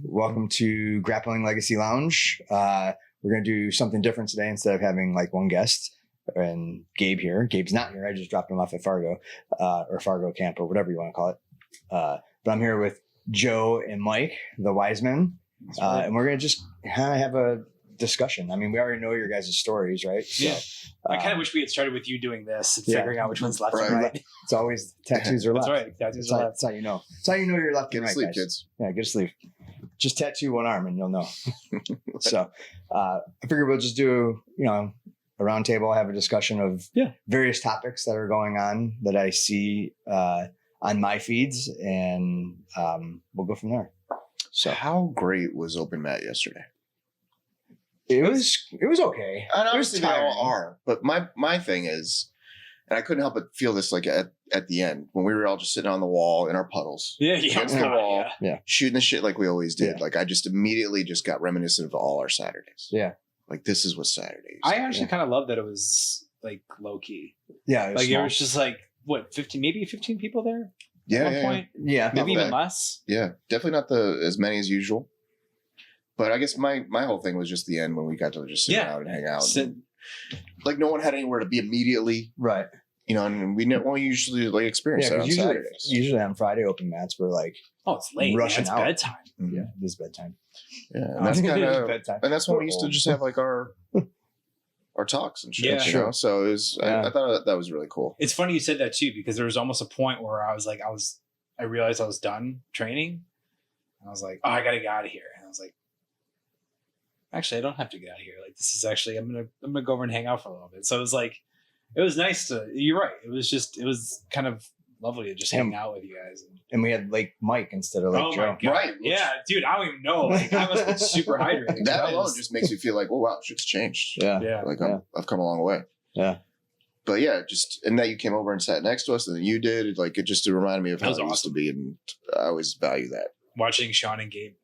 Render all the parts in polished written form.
Welcome to Grappling Legacy Lounge. We're going to do something different today. Instead of having like one guest and Gabe here. Gabe's not here. I just dropped him off at Fargo or Fargo camp or whatever you want to call it. But I'm here with Joe and Mike, the Wisemen. And we're going to just kind of have a discussion. I mean, we already know your guys' stories, right? So, yeah. I kind of wish we had started with you doing this and figuring out which one's left and right. It's always tattoos or left. That's right. Tattoos are left. That's how you know. That's how you know you're left and right, sleep, guys. Kids. Yeah, get to sleep. Just tattoo one arm and you'll know. So I figure we'll just do, a round table, have a discussion of various topics that are going on that I see on my feeds, and we'll go from there. So how great was open mat yesterday? It was okay. And obviously they all are. But my thing is, and I couldn't help but feel this like at the end when we were all just sitting on the wall in our puddles. Against the wall, shooting the shit like we always did. Yeah. Like I just immediately just got reminiscent of all our Saturdays. Yeah. Like this is what Saturdays. I actually kind of love that it was like low key. Yeah. It was just like what, 15 people there? Yeah. At one point? Yeah. Maybe even less. Yeah. Definitely not as many as usual. But I guess my whole thing was just the end when we got to just sit out and hang out. Like no one had anywhere to be immediately. Right. And we don't usually like experience that on Saturdays. Usually on Friday open mats, we're like, it's late. Rushing It's out. bedtime. Mm-hmm. Yeah, it is bedtime. Yeah. And that's kind of bedtime. and that's when we used to just have like our talks and shit. Yeah, you know? So it was I thought that was really cool. It's funny you said that too, because there was almost a point where I was like, I realized I was done training. And I was like, I gotta get out of here. And I was like, actually, I don't have to get out of here. Like this is actually I'm gonna go over and hang out for a little bit. So it was like it was nice to you're right. It was kind of lovely to just hang out with you guys. And we had Lake Mike instead of Lake Joe. Right. Yeah, dude, I don't even know. Like I must be super hydrated. That alone just makes you feel like, oh wow, shit's changed. Yeah. Like I've come a long way. Yeah. But yeah, and that you came over and sat next to us, and then you did. Like it reminded me of how it used to be, and I always value that. Watching Sean and Gabe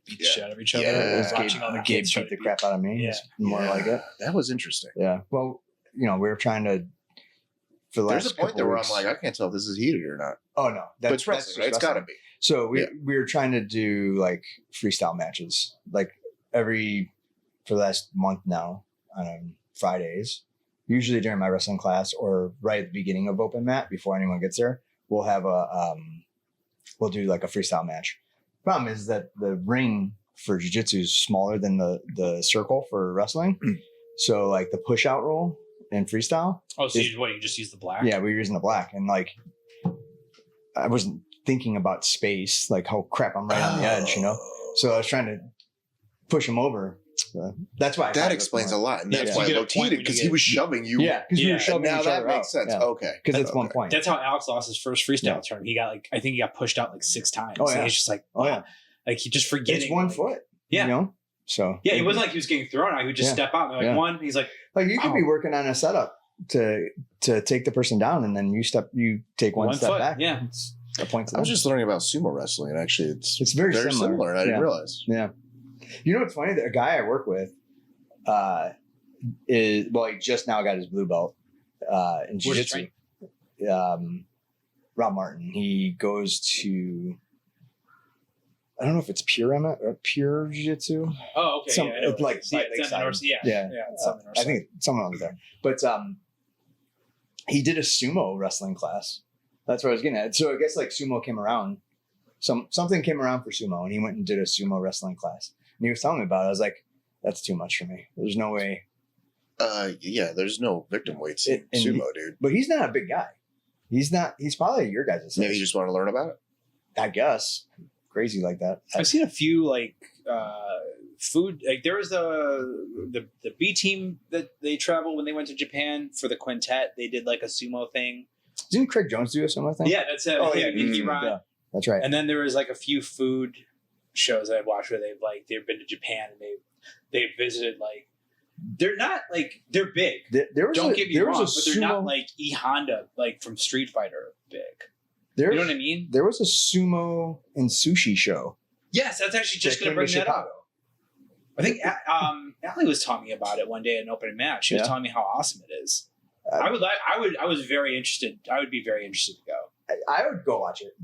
beat the shit out of each other. Yeah. Watching all the Gabe kids beat the crap out of me. Yeah. More like it. That was interesting. Yeah. Well, we were trying to. For the There's last a point there where I'm weeks, like, I can't tell if this is heated or not. Oh no, But it's wrestling, right? It's got to be. So we were trying to do like freestyle matches, like for the last month now on Fridays. Usually during my wrestling class or right at the beginning of open mat before anyone gets there, we'll have we'll do like a freestyle match. Problem is that the ring for jiu-jitsu is smaller than the circle for wrestling. So like the push out roll in freestyle. Oh, so you just use the black? Yeah, we were using the black, and like I wasn't thinking about space, like oh crap, I'm right on the edge, So I was trying to push him over. That's why that explains a lot, and that's why it looked heated because he was shoving you. Yeah, because we were shoving now each that other makes out. sense. Yeah. Okay, because it's 1 point. That's how Alex lost his first freestyle term. He got I think he got pushed out like 6 times. Oh yeah, and he's just like like he just forgetting. It's 1 foot. Yeah, So it wasn't like he was getting thrown out. He would just step out and they're like one. He's like you could be working on a setup to take the person down, and then you take one step back. Yeah, it's a point. I was just learning about sumo wrestling, and actually, it's very similar. And I didn't realize. Yeah, what's funny? A guy I work with, he just now got his blue belt in jiu-jitsu. Rob Martin. He goes to. I don't know if it's Pure MMA or Pure Jiu-Jitsu. Oh, okay. It's like it's in the north. Yeah. I think someone over there. But he did a sumo wrestling class. That's what I was getting at. So I guess like sumo came around. Something came around for sumo, and he went and did a sumo wrestling class. And he was telling me about it. I was like, that's too much for me. There's no way. There's no victim weights in sumo, dude. But he's not a big guy. He's not. He's probably your guys' size. Maybe you just want to learn about it. I guess. Crazy like that. I've seen a few like food. Like there was the B team that they traveled when they went to Japan for the quintet. They did like a sumo thing. Didn't Craig Jones do a similar thing? Yeah, that's it. Oh yeah, yeah, that's right. And then there was like a few food shows that I've watched where they've been to Japan and they've visited like. They're not like they're big. Don't get me wrong, but they're not like E Honda like from Street Fighter big. You know what I mean? There was a sumo and sushi show. Yes, that's actually just going to bring that up. I think Allie was telling me about it one day at an opening match. She was telling me how awesome it is. I was very interested. I would be very interested to go. I would go watch it.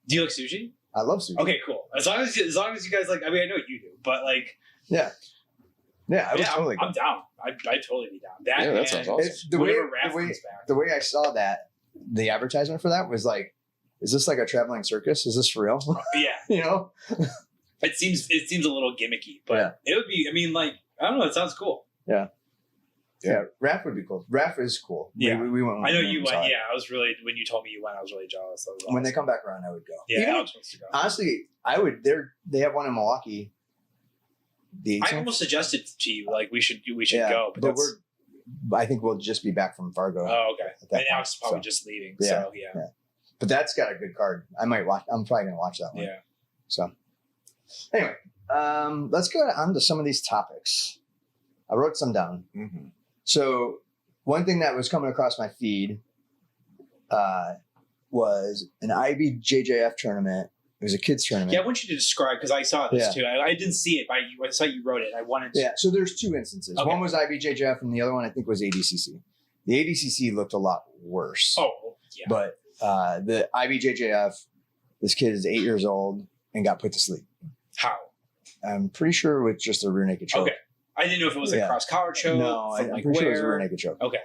Do you like sushi? I love sushi. Okay, cool. As long as you guys like, I mean, I know you do, but like, yeah, I was totally. I'm down. I'd totally be down. That sounds awesome. The way I saw that, the advertisement for that was like, is this like a traveling circus? Is this for real? Yeah. You know, it seems a little gimmicky, but it would be. I mean, like, I don't know. It sounds cool. Yeah, RAF would be cool. RAF is cool. Yeah, we went. I know you went. Yeah, I was really, when you told me you went, I was really jealous. That was awesome. When they come back around, I would go. Yeah, Even, Alex wants to go. Honestly, I would. They have one in Milwaukee. I almost suggested to you like we should go, but I think we'll just be back from Fargo. Oh, okay. And Alex is probably just leaving. Yeah, so yeah. But that's got a good card. I might watch. I'm probably gonna watch that one. Yeah. So anyway, let's go on to some of these topics. I wrote some down. Mm-hmm. So one thing that was coming across my feed was an IBJJF tournament. It was a kids tournament. Yeah, I want you to describe, because I saw this too. I didn't see it, but I saw you wrote it. I wanted to. Yeah, so there's two instances. Okay. One was IBJJF and the other one I think was ADCC. The ADCC looked a lot worse. Oh, yeah. But the IBJJF, this kid is 8 years old and got put to sleep. How? I'm pretty sure with just a rear naked choke. Okay. I didn't know if it was a cross collar choke. No, I'm pretty sure it was a rear naked choke. Okay.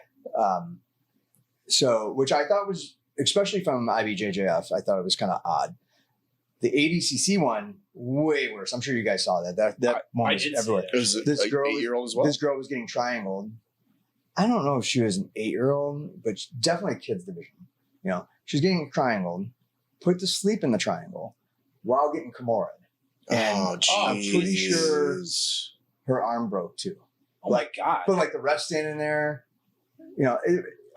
So, which I thought was, especially from IBJJF, I thought it was kind of odd. The ADCC one, way worse. I'm sure you guys saw that. That one was everywhere. It was this girl, 8-year-old as well. This girl was getting triangled. I don't know if she was an 8-year-old, but definitely kids division. You know, she's getting triangled, put to sleep in the triangle while getting Kimura'd. And I'm pretty sure her arm broke too. Oh my God. But like the ref standing there, you know,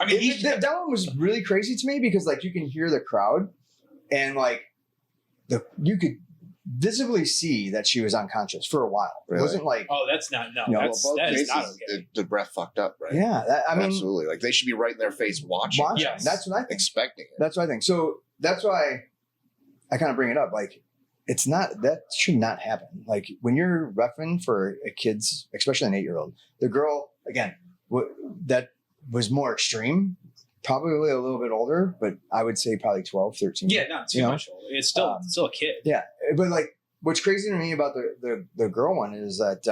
that one was really crazy to me because like you can hear the crowd and like you could visibly see that she was unconscious for a while. Really? It wasn't like, that's not, no. Both that cases, is not okay. The breath fucked up, right? Yeah. I mean, absolutely. Like they should be right in their face watching. Yes. That's what I think. Expecting it. That's what I think. So that's why I kind of bring it up. Like, that should not happen. Like when you're reffing for a kid's, especially an 8-year-old, the girl, again, that was more extreme, probably a little bit older, but I would say probably 12, 13. Yeah, not too much older. It's still a kid. Yeah. But like, what's crazy to me about the girl one is that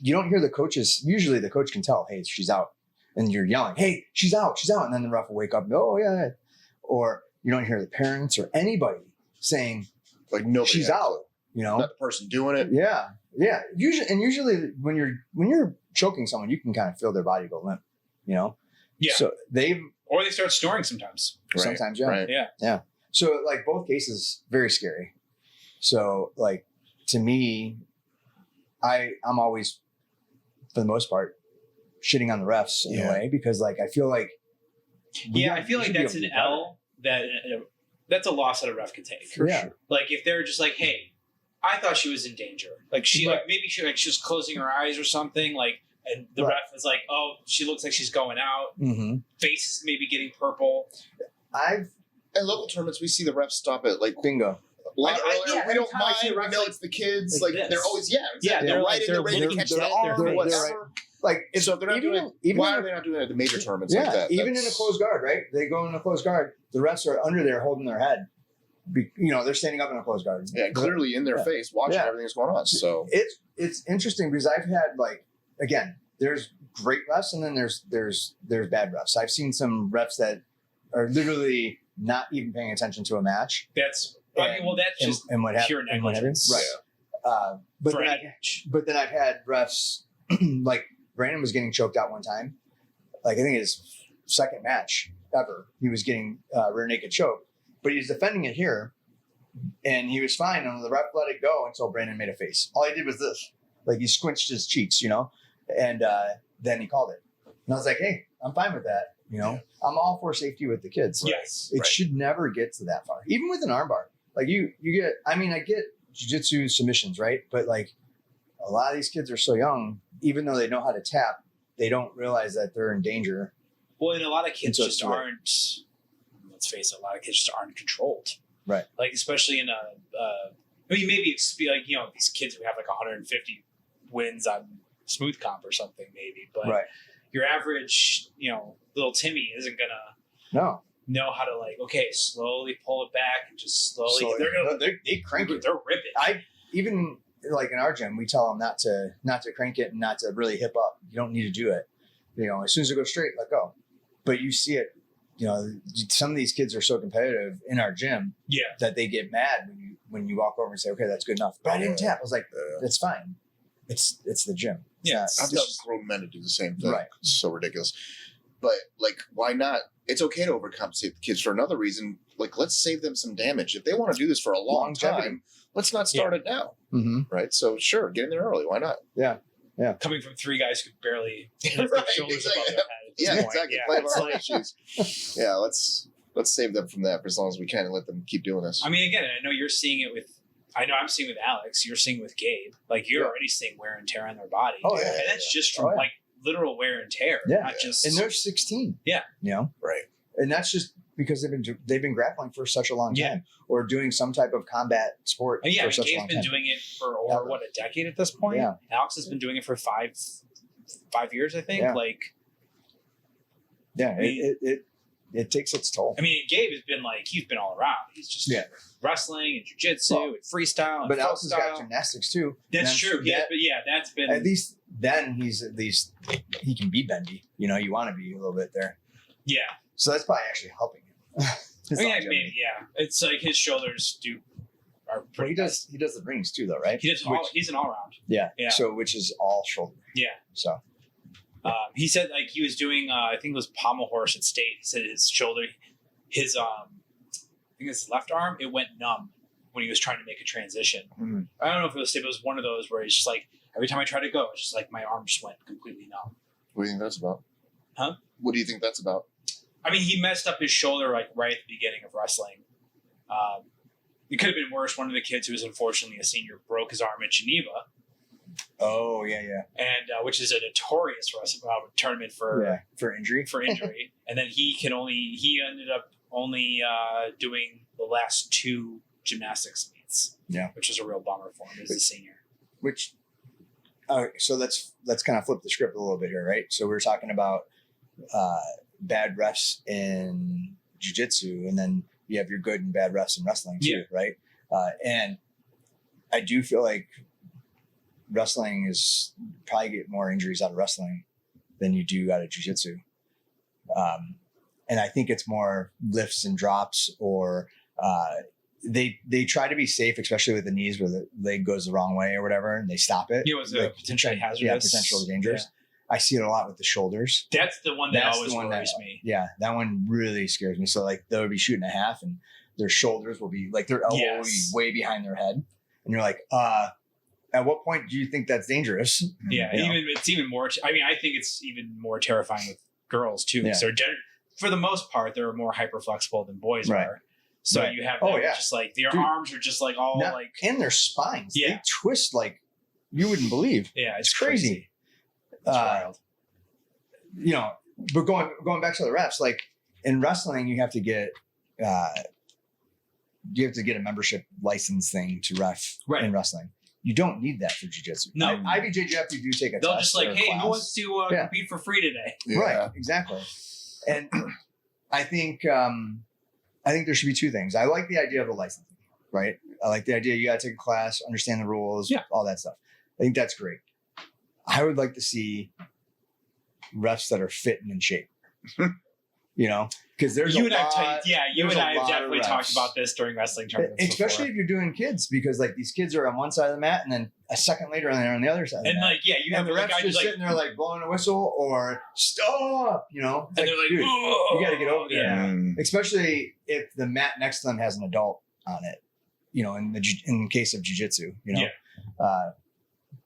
you don't hear the coaches. Usually the coach can tell, hey, she's out. And you're yelling, hey, she's out. And then the ref will wake up, oh, yeah. Or you don't hear the parents or anybody saying, like, nobody she's out. You know, not the person doing it. Yeah. Usually when you're choking someone, you can kind of feel their body go limp, you know? Yeah. So they start snoring sometimes. Right. Sometimes, yeah. Right. Yeah. So like both cases, very scary. So like to me, I'm always, for the most part, shitting on the refs in a way because like I feel like I feel like that's an L that's a loss that a ref could take. For sure. Like if they're just like, hey, I thought she was in danger. Like she maybe she was closing her eyes or something. Like and the ref is like, oh, she looks like she's going out. Mm-hmm. Face is maybe getting purple. At local tournaments, we see the refs stop at like bingo. A lot earlier. We don't mind. We know it's the kids. Like they're always they're right in there ready to catch the arm, whatever. Like so they're not doing it. Why are they not doing it at the major tournaments like that? Even in a closed guard, right? They go in a closed guard. The refs are under there holding their head. They're standing up in a closed guard. Yeah, clearly in their face, watching everything that's going on. So it's interesting because I've had there's great refs and then there's bad refs. I've seen some refs that are literally not even paying attention to a match. That's just pure negligence. Right. But then I've had refs like Brandon was getting choked out one time. Like I think his second match ever, he was getting rear naked choke, but he was defending it here, and he was fine. And the ref let it go until Brandon made a face. All he did was this, like he squinched his cheeks, and then he called it. And I was like, hey, I'm fine with that. I'm all for safety with the kids. Yes, it should never get to that far, even with an armbar. Like you get. I mean, I get jiu-jitsu submissions, right? But like a lot of these kids are so young. Even though they know how to tap, they don't realize that they're in danger. Well, and a lot of kids just aren't, let's face it, a lot of kids just aren't controlled. Right. Like, especially in maybe it's like, these kids who have like 150 wins on smooth comp or something, maybe. But your average, little Timmy isn't going to. No. know how to like, okay, slowly pull it back and just slowly. They crank it. They're ripping. Even like in our gym, we tell them not to crank it and not to really hip up. You don't need to do it. As soon as it goes straight, let go. But you see it. Some of these kids are so competitive in our gym that they get mad when you walk over and say, okay, that's good enough. But I didn't tap. I was like, that's fine. It's the gym. I've known grown men to do the same thing. Right. It's so ridiculous. But like, why not? It's okay to overcompensate the kids for another reason. Like, let's save them some damage. If they want to do this for a long time, let's not start it now. Mm-hmm. Right. So sure, get in there early. Why not? Yeah. Coming from three guys who barely lift their shoulders above their head. Exactly. Play of our own issues. Yeah, let's save them from that for as long as we can and let them keep doing this. I mean, again, I know you're seeing it with. I know I'm seeing with Alex. You're seeing with Gabe. Like you're already seeing wear and tear on their body. Oh yeah, and that's just from like literal wear and tear. Not just. And they're 16. Yeah. Right. And that's just because they've been grappling for such a long time, or doing some type of combat sport. And for such a long Gabe's been doing it for over a decade at this point. Yeah. Alex has been doing it for five years, I think. Yeah. Like. Yeah, it takes its toll. I mean, Gabe has been he's been all around. He's just wrestling and jiu-jitsu and freestyle. And but Alex has got gymnastics too. That's true. That's been at least he can be bendy. You want to be a little bit there. Yeah. So that's probably actually helping him. It's like his shoulders are pretty. But he does the rings too, though, right? He's an all round. Yeah. So which is all shoulder. Yeah. So. He said he was doing I think it was pommel horse at State. He said his shoulder, his I think his left arm, it went numb when he was trying to make a transition. Mm-hmm. I don't know if it was State, but it was one of those where he's just like every time I try to go, it's just like my arm just went completely numb. What do you think that's about? Huh? What do you think that's about? I mean, he messed up his shoulder right at the beginning of wrestling. It could have been worse. One of the kids who was unfortunately a senior broke his arm at Geneva. Oh yeah, and which is a notorious tournament for injury. And then he ended up only doing the last two gymnastics meets. Yeah, which was a real bummer for him as a senior. Which, so let's kind of flip the script a little bit here, right? So we were talking about bad refs in jiu-jitsu, and then you have your good and bad refs in wrestling too, right? And I do feel like wrestling is probably get more injuries out of wrestling than you do out of jiu-jitsu. And I think it's more lifts and drops, or they try to be safe, especially with the knees where the leg goes the wrong way or whatever, and they stop it. It was potentially hazardous. Yeah, potentially dangerous. Yeah. I see it a lot with the shoulders. That's the one that always worries me. Yeah, that one really scares me. So they'll be shooting a half and their shoulders will be their elbow will be way behind their head. And you're like, at what point do you think that's dangerous? Yeah, it's even more. I mean, I think it's even more terrifying with girls too. Yeah. So for the most part, they're more hyper flexible than boys are. So you have just their arms are just and their spines. They twist like you wouldn't believe. Yeah, it's crazy. It's wild. But going back to the refs, like in wrestling, you have to get a membership license thing to ref in wrestling. You don't need that for jiu-jitsu. No. IBJJF, you do take a They'll test. They'll just hey, who wants to compete for free today? Yeah. Right, exactly. And I think there should be two things. I like the idea of the licensing, right? I like the idea you got to take a class, understand the rules, all that stuff. I think that's great. I would like to see refs that are fit and in shape. Because there's you and I have definitely talked about this during wrestling tournaments, especially if you're doing kids, because these kids are on one side of the mat and then a second later they're on the other side. And you have the refs just sitting there blowing a whistle or stop, and they're like, dude, you got to get over there. Yeah. Especially if the mat next to them has an adult on it, in the case of jiu-jitsu,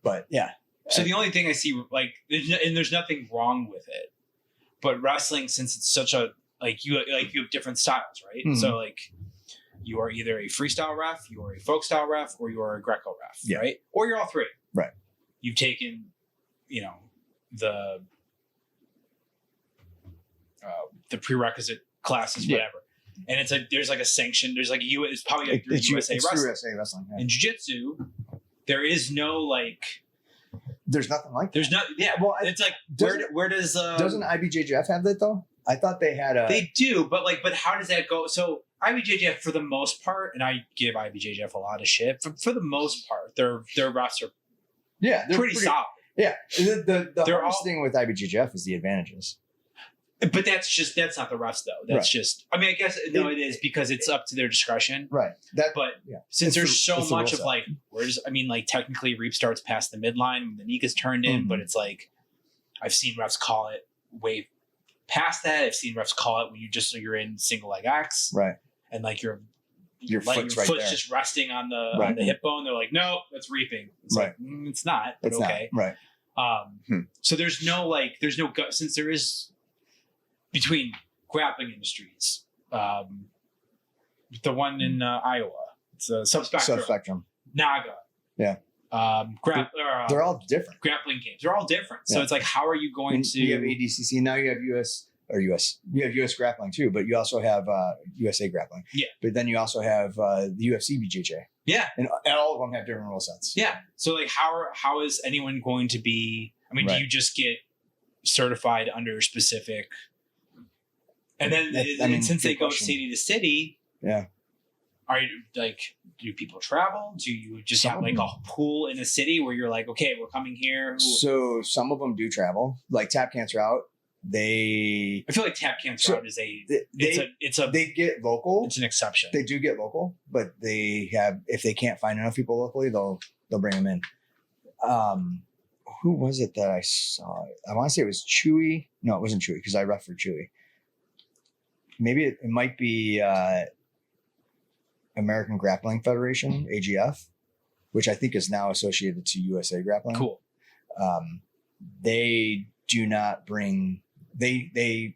but yeah. So the only thing I see, and there's nothing wrong with it, but wrestling, since it's such a you have different styles, right? Mm-hmm. So you are either a freestyle ref, you are a folk style ref, or you are a Greco ref, right? Or you're all three, right? You've taken, the prerequisite classes, whatever, and it's there's a sanction. There's it's probably through USA Wrestling. USA Wrestling. Yeah. In jiu-jitsu, there is no There's nothing like that. There's no, well, it's where does doesn't IBJJF have that though? I thought they had a. They do, but how does that go? So IBJJF for the most part, and I give IBJJF a lot of shit. For the most part, their refs are they're pretty solid. Yeah, the hardest thing with IBJJF is the advantages. But that's not the refs though. That's just. I mean, I guess it is because it's up to their discretion. Right. Since there's so much of like, technically Reap starts past the midline when the knee is turned in, but it's like I've seen refs call it way past that. I've seen refs call it when you're in single leg X, right? And like your foot's just resting on the hip bone. They're like, no, that's reaping. It's like it's not. But it's okay, not. Right? So there's no since there is between grappling industries, the one in Iowa, it's a subspectrum. Naga, they're all different. Grappling games, they're all different. So it's like, how are you going to? You have ADCC now. You have You have US grappling too, but you also have USA grappling. Yeah. But then you also have the UFC BJJ. Yeah. And all of them have different rule sets. Yeah. So like, how is anyone going to be? I mean, do you just get certified under specific? And then since they go city to city, are you like, do people travel? Do you just have like a pool in a city where you're like, okay, we're coming here? So some of them do travel, like Tap Cancer Out. I feel like Tap Cancer Out is they get local. It's an exception. They do get local, but if they can't find enough people locally, they'll bring them in. Who was it that I saw? I want to say it was Chewy. No, it wasn't Chewy because I ref for Chewy. Maybe it might be American Grappling Federation, AGF, which I think is now associated to USA Grappling. Cool. They do not bring, they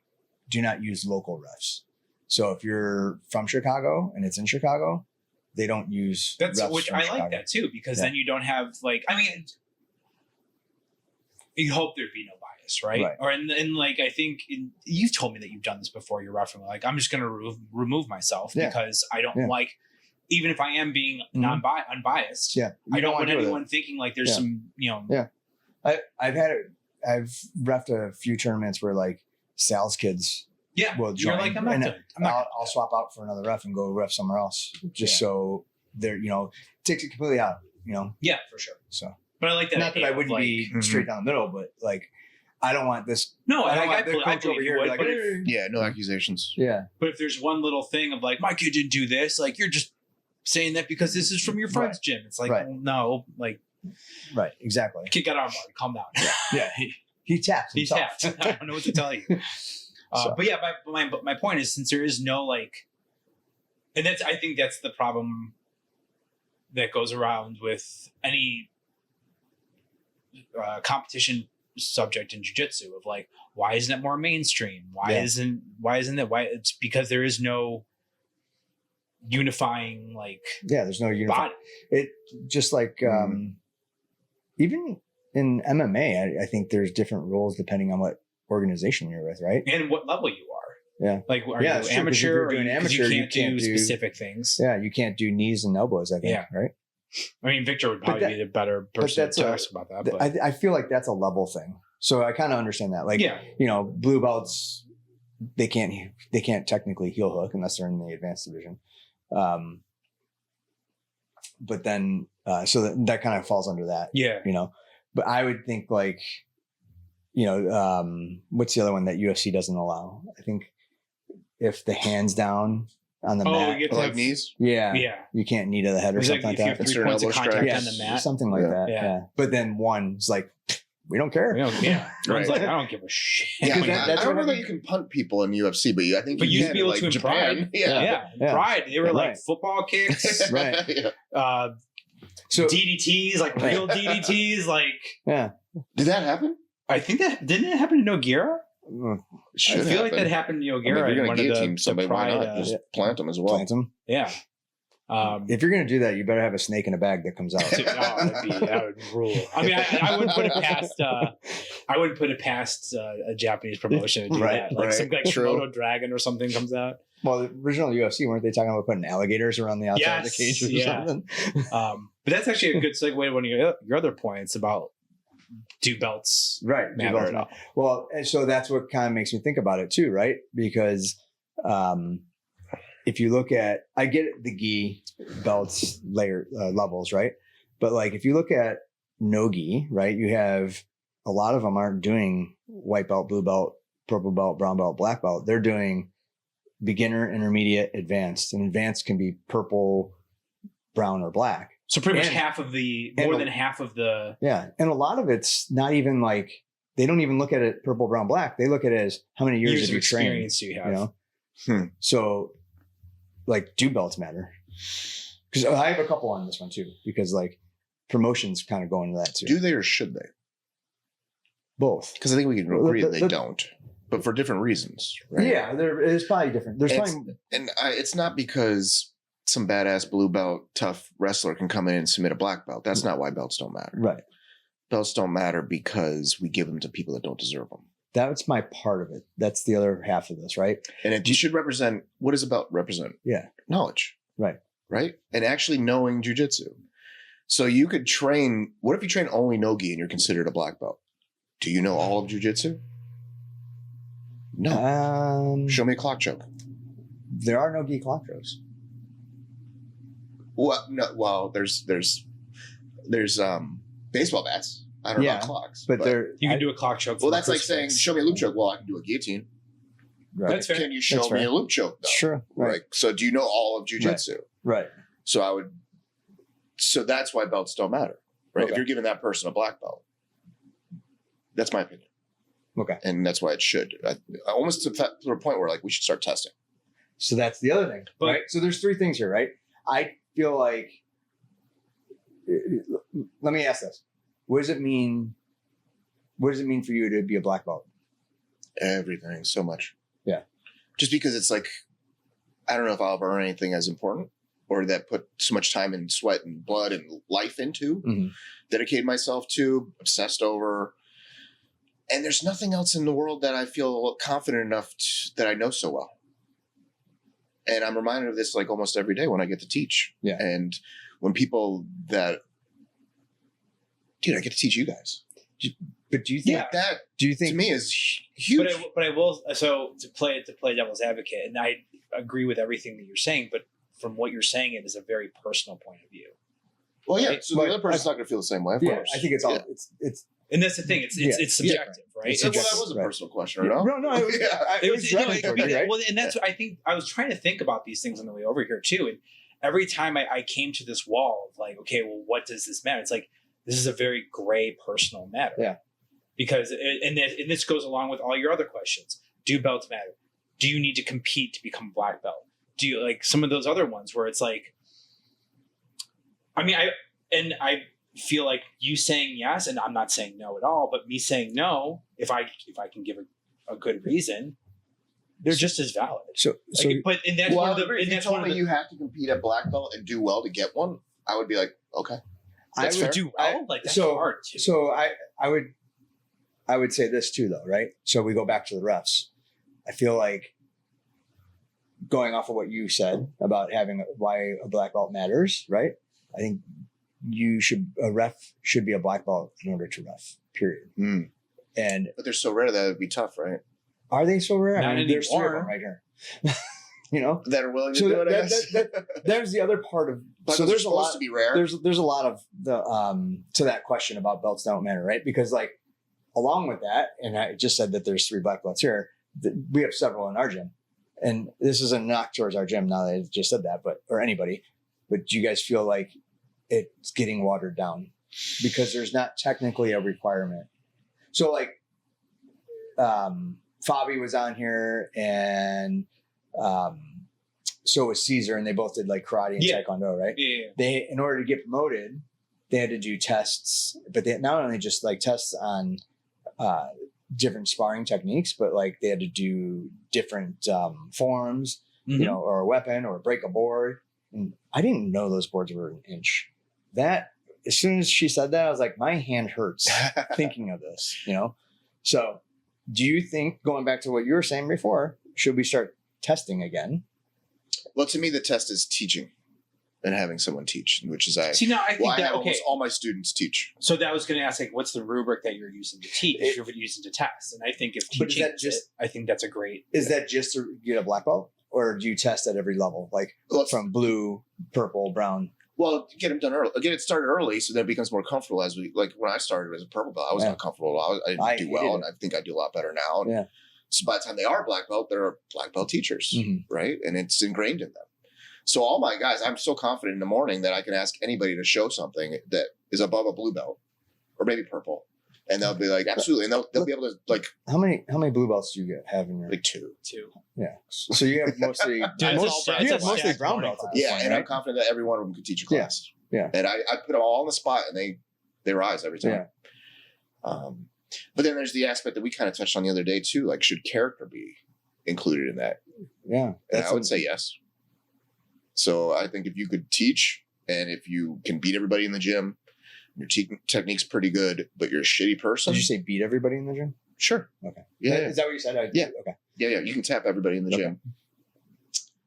do not use local refs. So if you're from Chicago and it's in Chicago, they don't use refs which from I Chicago. like that too, because then you don't have like, I mean, you hope there'd be no bias, right? Or in like, I think you've told me that you've done this before. You're referring like, I'm just going to remove myselve because I don't like, even if I am being unbiased, I don't want anyone thinking like there's some, I've reffed a few tournaments where like Sal's kids will join. You're like, I'll swap out for another ref and go ref somewhere else just so they're, takes it completely out, Yeah, for sure. So, but I like that. Not that I wouldn't be straight down the middle, but like, I don't want this. No, I don't want the coach over here. Like, no accusations. Yeah. But if there's one little thing of like, my kid didn't do this, like you're just saying that because this is from your friend's gym. It's like, well, no, like. Right, exactly. Kid got armbar. Calm down. Yeah, he tapped. He tapped. I don't know what to tell you. But yeah, my point is, since there is no like, and I think that's the problem that goes around with any competition subject in jiu-jitsu of like, why isn't it more mainstream? Why isn't it? It's because there is no unifying like. Yeah, there's no unifying. It just like. Even in MMA, I think there's different rules depending on what organization you're with, right? And what level you are. Yeah. Like, are you amateur? If you're doing amateur, you can't do specific things. Yeah, you can't do knees and elbows, I think, right? I mean, Victor would probably be the better person to ask about that. But. I feel like that's a level thing. So I kind of understand that. Like, blue belts, they can't technically heel hook unless they're in the advanced division. But then, so that kind of falls under that. Yeah. But I would think like, what's the other one that UFC doesn't allow? I think if the hands down on the mat. You like knees? Yeah. You can't knee to the head or something like that. 3 points of contact on the mat. Something like that. Yeah. But then one's like, we don't care. Right. Like, I don't give a shit. Yeah, I don't know that you can punt people in UFC, but I think you used to be able to in Japan. Pride. Pride. They were like football kicks. Right. So DDTs, like real DDTs, like. Yeah. Did that happen? I think didn't it happen to Nogueira? I feel like that happened to Nogueira. If you're going to guillotine somebody, why not just plant them as well? Plant them. Yeah. If you're going to do that, you better have a snake in a bag that comes out. That would rule. I mean, I wouldn't put it past. I wouldn't put it past a Japanese promotion to do that. Like some like Komodo dragon or something comes out. Well, the original UFC, weren't they talking about putting alligators around the outside of the cage or something? But that's actually a good segue to one of your other points about do belts right matter at all? Well, and so that's what kind of makes me think about it too, right? Because if you look at, I get it, the gi belts layer levels, right? But like if you look at no gi, right, you have a lot of them aren't doing white belt, blue belt, purple belt, brown belt, black belt. They're doing beginner, intermediate, advanced, and advanced can be purple, brown, or black. So pretty much half of the, more than half of the. Yeah. And a lot of it's not even like, they don't even look at it purple, brown, black. They look at it as how many years of experience do you have? You know? So like, do belts matter? Because I have a couple on this one too, because like promotions kind of go into that too. Do they or should they? Both. Because I think we can agree that they don't, but for different reasons, right? Yeah, it's probably different. It's not because some badass blue belt tough wrestler can come in and submit a black belt. That's not why belts don't matter. Right. Belts don't matter because we give them to people that don't deserve them. That's my part of it. That's the other half of this, right? And it should represent, what does a belt represent? Yeah. Knowledge. Right. Right? And actually knowing jiu-jitsu. So you could train, what if you train only no-gi and you're considered a black belt? Do you know all of jiu-jitsu? No. Show me a clock choke. There are no gi clock chokes. Well, no. Well, there's baseball bats. I don't know about clocks, but you can do a clock choke. Well, that's like saying, show me a loop choke. Well, I can do a guillotine. Right. That's fair. Can you show me a loop choke? Though? Sure. Right. So do you know all of jiu-jitsu? Right. So that's why belts don't matter. Right. Okay. If you're giving that person a black belt. That's my opinion. Okay. And that's why it should. Almost to the point where like we should start testing. So that's the other thing, right? So there's three things here, right? I feel like, let me ask this. What does it mean for you to be a black belt? Everything, so much. Yeah. Just because it's like, I don't know if I'll ever earn anything as important or that put so much time and sweat and blood and life into, dedicated myself to, obsessed over. And there's nothing else in the world that I feel confident enough that I know so well. And I'm reminded of this like almost every day when I get to teach. Yeah. And when people that, dude, I get to teach you guys. But do you think that? Do you think to me is huge? But I will. So to play devil's advocate, and I agree with everything that you're saying. But from what you're saying, it is a very personal point of view. Well, yeah. Right? So the other person's not going to feel the same way. Of course. I think it's all it's. And that's the thing. It's subjective, right? Well, that was a personal question, right? No, it was right? Well, and that's what I think. I was trying to think about these things on the way over here too, and every time I came to this wall of like, okay, well, what does this matter? It's like this is a very gray personal matter. Yeah. Because and this goes along with all your other questions. Do belts matter? Do you need to compete to become black belt? Do you like some of those other ones where it's like, I mean, I feel like you saying yes, and I'm not saying no at all, but me saying no, if I can give a good reason, they're just as valid. But and that's one of the. If you told me you have to compete at black belt and do well to get one, I would be like, okay, that's fair. Do well. Like that's hard too. So I would say this too, though, right? So we go back to the refs. I feel like going off of what you said about why a black belt matters, right? I think a ref should be a black belt in order to ref, period. But they're so rare that it'd be tough, right? Are they so rare? Not there's three of them right here. That are willing to do it. There's the other part of. But so there's supposed to be rare. There's a lot of the to that question about belts don't matter, right? Because like along with that, and I just said that there's 3 black belts here. We have several in our gym, and this is a knock towards our gym. Now that I just said that, or anybody, but do you guys feel like it's getting watered down because there's not technically a requirement? So like, Fabi was on here and so was Caesar, and they both did like karate and taekwondo, right? Yeah. They, in order to get promoted, they had to do tests, but they not only just like tests on different sparring techniques, but like they had to do different forms, or a weapon or break a board. And I didn't know those boards were an inch. That as soon as she said that, I was like, my hand hurts thinking of this, So do you think, going back to what you were saying before, should we start testing again? Well, to me, the test is teaching. and having someone teach, which is I See, now I think I that have okay. almost all my students teach. So that was going to ask, like, what's the rubric that you're using to teach? If you're using to test, and I think if But is teaching, that just- I think that's a great. Is that just to get a black belt, or do you test at every level, like from blue, purple, brown? Well, get them done early. Get it started early, so that it becomes more comfortable. As we like when I started as a purple belt, I was not comfortable. I didn't do well, and I think I do a lot better now. And so by the time they are black belt, they're black belt teachers, right? And it's ingrained in them. So all my guys, I'm so confident in the morning that I can ask anybody to show something that is above a blue belt or maybe purple, and they'll be like, absolutely, and they'll be able to like. How many blue belts do you have in your? Like two. Yeah. So you have mostly Dude, you it's a have mostly stacked brown morning belts. At class. this Yeah, point, and right? I'm confident that every one of them could teach a class. Yeah. And I put them all on the spot, and they rise every time. But then there's the aspect that we kind of touched on the other day too. Like, should character be included in that? Yeah. And I would say yes. So I think if you could teach, and if you can beat everybody in the gym, your technique's pretty good, but you're a shitty person. Did you say beat everybody in the gym? Sure. Okay. Yeah. Is that what you said? Yeah. Okay. Yeah. You can tap everybody in the gym.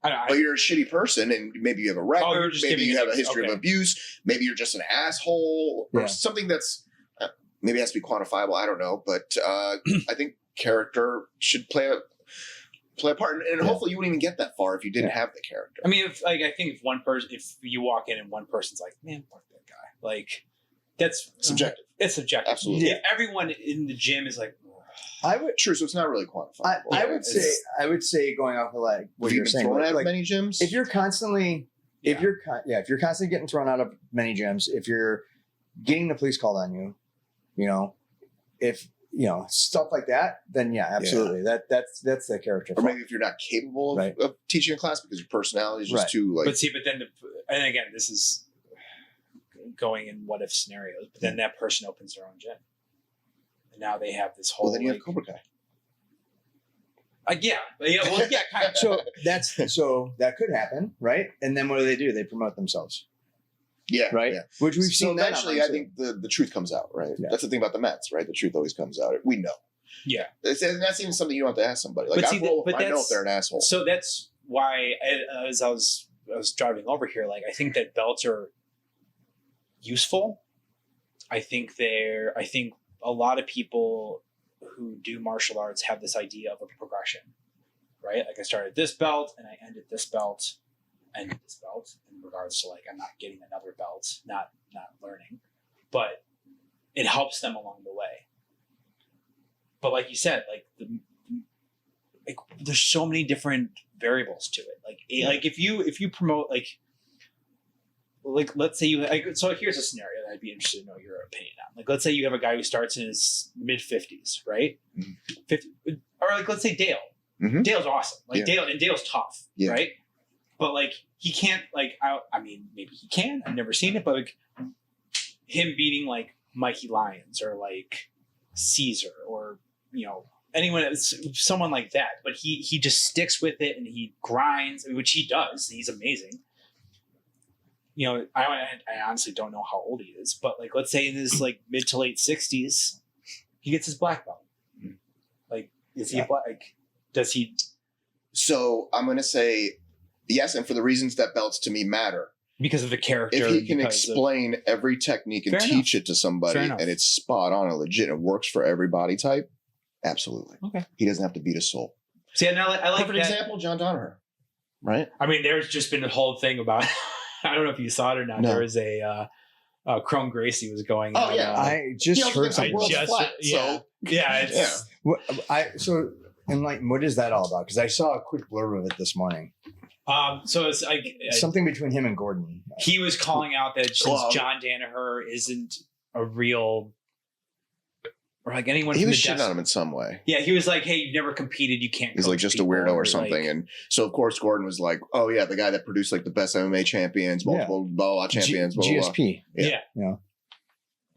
I But you're a shitty person, and maybe you have a record, just maybe giving you it- have a history okay. of abuse, maybe you're just an asshole, or something that's maybe has to be quantifiable. I don't know, but I think character should play a part, and hopefully you wouldn't even get that far if you didn't have the character. I mean, I think if you walk in and one person's like, man, fuck that guy, like that's Subjective. It's subjective. Absolutely. If everyone in the gym is like, I would. True, so it's not really quantifiable. I would say going off of like what Have you you were been saying, thrown out of like, many gyms? if you're constantly, if you're constantly getting thrown out of many gyms, if you're getting the police called on you, if stuff like that, then absolutely, that's the character. Or maybe if you're not capable of teaching a class because your personality is just too like. but then, and again, this is going in what if scenarios, but then that person opens their own gym. And now they have this whole. Well, then you have Cobra Kai. Kind of. So that could happen, right? And then what do? They promote themselves. Yeah. Right. Yeah. Which we've So seen. that eventually, online I think the truth comes out, right? Yeah. That's the thing about the Mets, right? The truth always comes out. We know. Yeah. That's even something you don't have to ask somebody. Like, I know if they're an asshole. So that's why, as I was driving over here, like, I think that belts are useful. I think a lot of people who do martial arts have this idea of a progression, right? Like, I started this belt and I ended this belt, in regards to, like, I'm not getting another belt, not learning, but it helps them along the way. But like you said, like there's so many different variables to it. Like if you promote like let's say so here's a scenario that I'd be interested to know your opinion on. Like, let's say you have a guy who starts in his mid 50s, right? 50, or like, let's say Dale. Mm-hmm. Dale's awesome. Like Dale's tough, right? But like, he can't, like, I mean, maybe he can. I've never seen it, but like him beating like Mikey Lyons or like Caesar or anyone, someone like that. But he just sticks with it and he grinds, which he does. He's amazing. I honestly don't know how old he is, but like, let's say in his like mid to late 60s, he gets his black belt. Like, is he a black? Like, does he? So I'm going to say yes, and for the reasons that belts to me matter. Because of the character. If he can explain every technique and teach it to somebody, and it's spot on and legit and works for every body type, absolutely. Okay. He doesn't have to beat a soul. See, I like perfect example, John Donner. Right? I mean, there's just been a whole thing about. I don't know if you saw it or not. No. There was a Chrome Gracie was going. Oh yeah, I just heard something. So enlighten. What is that all about? Because I saw a quick blurb of it this morning. So it's like something between him and Gordon. He was calling out that since John Danaher isn't a real, or like anyone, he was shitting on him in some way. Yeah, he was like, "Hey, you've never competed. You can't." He's like just a weirdo or something. Like, and so of course Gordon was like, "Oh yeah, the guy that produced like the best MMA champions, multiple blah champions, blah, GSP." Blah. Yeah.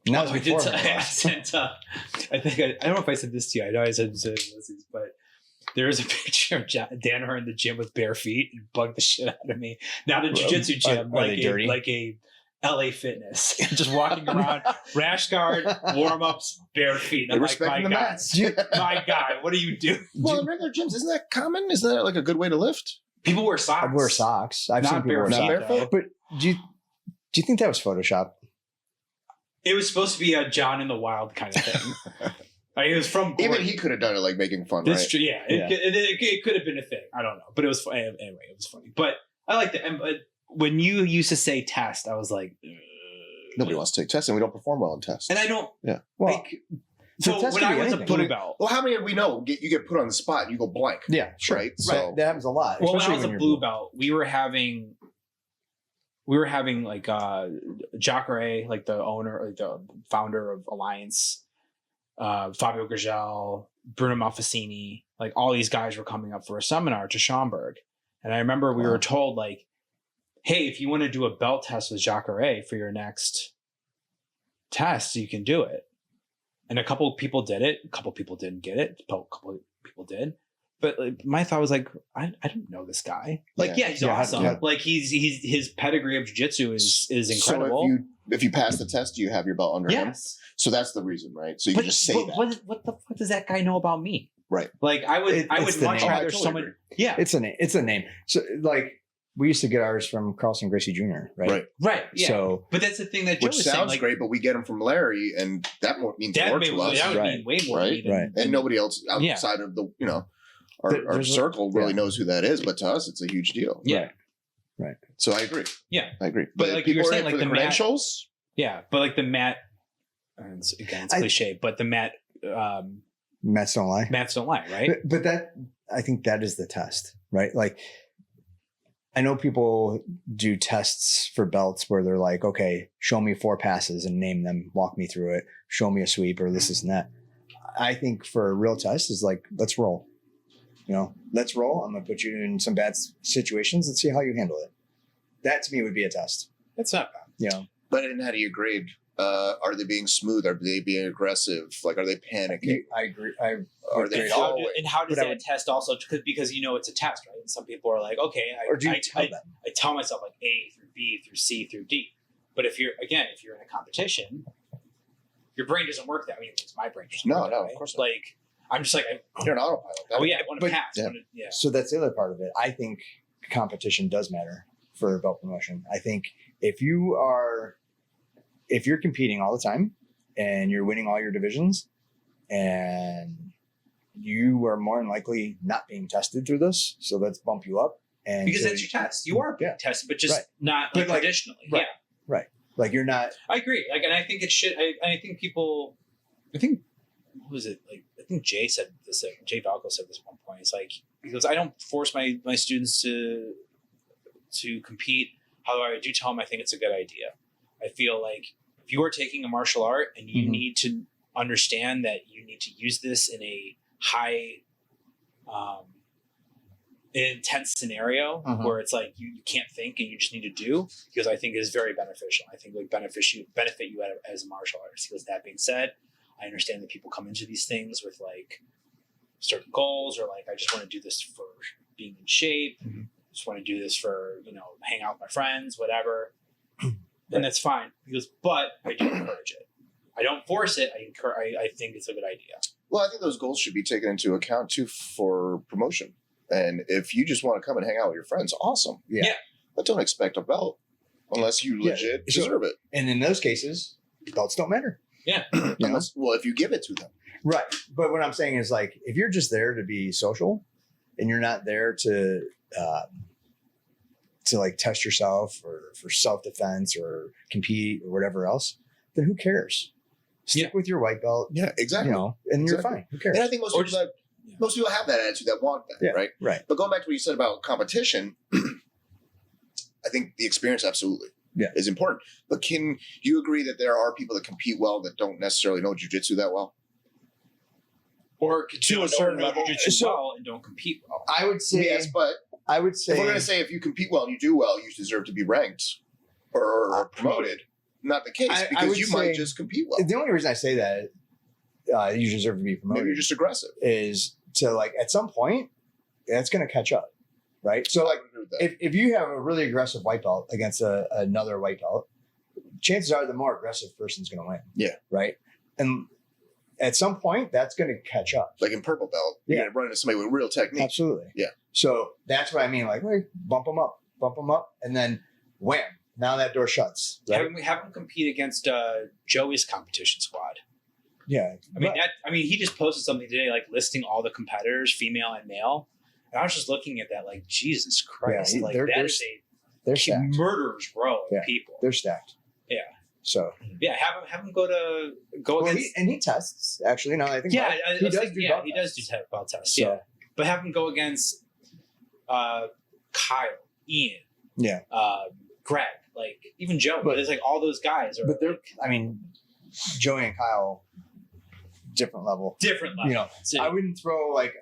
No, I did. I sent. I think I don't know if I said this to you. I know I said this, but there is a picture of Danaher in the gym with bare feet and bugged the shit out of me. Not a jiu-jitsu gym, like a LA Fitness, just walking around, rash guard, warm-ups, bare feet. I'm like, my guy, what do you do? Well, in regular gyms, isn't that common? Isn't that like a good way to lift? People wear socks. I wear socks. I've not seen people wear socks. Barefoot? But Do you think that was Photoshop? It was supposed to be a John in the Wild kind of thing. Like, it was from Even he could have done it like making fun, That's right? true. Yeah, it could have been a thing. I don't know, but it was anyway. It was funny. But I liked it. And when you used to say test, I was like, Nobody wants to take tests, and we don't perform well in tests. and I don't. Yeah. Well, Like, so test when could I be was a anything. blue belt, Well, how many of we know you get put on the spot and you go blank? yeah, sure. Right. That happens a lot. well, when I especially was a you're blue belt, we were having like Jacare, like the owner, like the founder of Alliance, Fabio Gurgel, Bruno Malfacini, like all these guys were coming up for a seminar to Schaumburg. And I remember we were told, like, hey, if you want to do a belt test with Jacare for your next test, you can do it. And a couple of people did it. A couple of people didn't get it. A couple of people did. But like, my thought was like, I don't know this guy. Like, yeah, he's awesome. Yeah. Like he's his pedigree of jiu-jitsu is incredible. So if you pass the test, do you have your belt under him? Yes. So that's the reason, right? So you can just say that. What the fuck does that guy know about me? Right. Like I would It's the much name. rather I totally someone. agree. Yeah. It's a name. It's a name. So like we used to get ours from Carlson Gracie Jr. Right. Right. Yeah. So but that's the thing that Joe Which was sounds saying, like, great, but we get them from Larry, and that means that more would to us. mean way more Right. to me than, Right. And nobody else outside of the, our There's circle really knows who that is, but to us, it's a huge deal. Yeah. Right. So I agree. Yeah. I agree. But But like you were people are saying, in like for the the mat- credentials. Yeah. But like the mat, it's cliche, but the mats don't lie, right? But that, I think that is the test, right? Like, I know people do tests for belts where they're like, okay, show me 4 passes and name them, walk me through it, show me a sweep or this and that. I think for a real test is like, let's roll. Let's roll. I'm going to put you in some bad situations and see how you handle it. That to me would be a test. That's not bad. But then how do you grade? Are they being smooth? Are they being aggressive? Like, are they panicking? I agree. Are they And all how does But I that would- test also? Because it's a test, right? And some people are like, okay, Or do you tell them? I tell myself like A through B through C through D. But if you're in a competition, your brain doesn't work that way. It's my brain. Doesn't No, work that no, way. of course not. Like I'm just like, You're an autopilot. oh yeah, I want to But- pass. yeah. Yeah. So that's the other part of it. I think competition does matter for belt promotion. I think if you're competing all the time and you're winning all your divisions and you are more than likely not being tested through this, so let's bump you up. And Because so- that's your test. You are being tested, but just Right. not But like- traditionally. right. Yeah. like you're not. I agree. Like, and I think it should. I think people. I think who was it? Like, I think Jay said this. Jay Valco said this at one point. It's like, he goes, I don't force my students to compete. However, I do tell them I think it's a good idea. I feel like if you are taking a martial art and you Mhm. need to understand that you need to use this in a high, intense scenario where it's like you can't think and you just need to do, because I think it is very beneficial. I think like benefit you as a martial artist. Because that being said, I understand that people come into these things with like certain goals, or like, I just want to do this for being in shape. Just want to do this for, hang out with my friends, whatever. And that's fine. He goes, but I do encourage it. I don't force it. I think it's a good idea. Well, I think those goals should be taken into account too for promotion. And if you just want to come and hang out with your friends, awesome. Yeah. But don't expect a belt unless you legit Sure. deserve it. And in those cases, belts don't matter. Yeah. Unless, if you give it to them. Right. But what I'm saying is, like, if you're just there to be social and you're not there to like test yourself or for self-defense or compete or whatever else, then who cares? Stick with your white belt, Yeah, exactly. and you're Exactly. fine. Who cares? And I think most people have that attitude, that want that, Yeah. right? Right. But going back to what you said about competition, I think the experience absolutely is important. But can you agree that there are people that compete well that don't necessarily know jiu-jitsu that well? Or To a certain level. jiu-jitsu well and don't compete well. I would say, Yes, but I would say, if we're going to say if you compete well and you do well, you deserve to be ranked or promoted. Not the case, I because would you might say- just compete well. the only reason I say that you deserve to be Maybe promoted you're just aggressive. is to, like, at some point, that's going to catch up. Right. So, like, I agree with that. if you have a really aggressive white belt against another white belt, chances are the more aggressive person's going to win. Yeah. Right. And at some point, that's going to catch up. Like in purple belt, you're going to run into somebody with real technique. Absolutely. Yeah. So that's what I mean. Like, bump them up, and then wham, now that door shuts. Right? Have him compete against Joey's competition squad. Yeah. I mean, he just posted something today, like listing all the competitors, female and male. And I was just looking at that, like, Jesus Christ, Yeah, like they're stacked. murderer's row of people. They're stacked. Yeah. So yeah, have him go against. He tests actually. Now that I think Yeah, about it. he does do belt tests. So, yeah, but have him go against Kyle, Ian, Greg, like even Joe. But it's like all those guys are. But they're, I mean, Joey and Kyle, different level. Different level. You know, I wouldn't throw like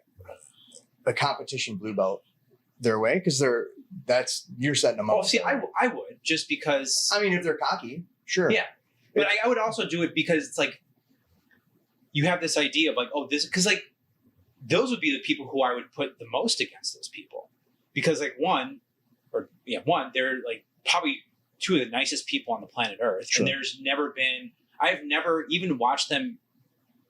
a competition blue belt their way because you're setting them up. Oh, see, I would just because. I mean, if they're cocky, sure. Yeah, but I would also do it because it's like you have this idea of like, oh, this because like those would be the people who I would put the most against those people because like one, they're like probably two of the nicest people on the planet Earth, sure. And I've never even watched them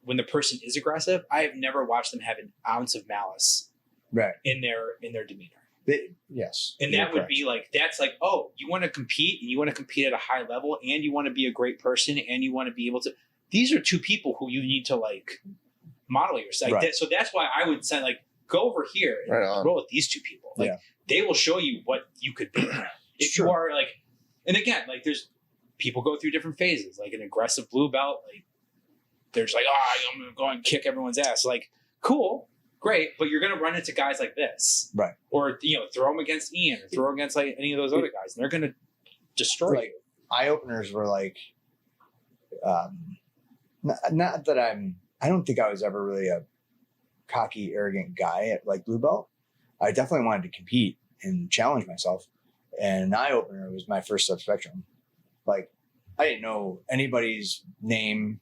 when the person is aggressive. I have never watched them have an ounce of malice, right, in their demeanor. Yes. And that would be like, that's like, oh, you want to compete and you want to compete at a high level and you want to be a great person and you want to be able to, these are two people who you need to like model yourself. Right. So that's why I would say like, go over here and roll with these two people. Like they will show you what you could be. If you are like, and again, like there's people go through different phases, like an aggressive blue belt. Like there's like, I'm going to go and kick everyone's ass. Like, cool. Great, but you're going to run into guys like this, right? Or throw them against Ian, or throw them against like any of those other guys, and they're going to destroy you. Eye openers were like, not that I don't think I was ever really a cocky, arrogant guy at like blue belt. I definitely wanted to compete and challenge myself, and an eye opener was my first subspectrum. Like, I didn't know anybody's name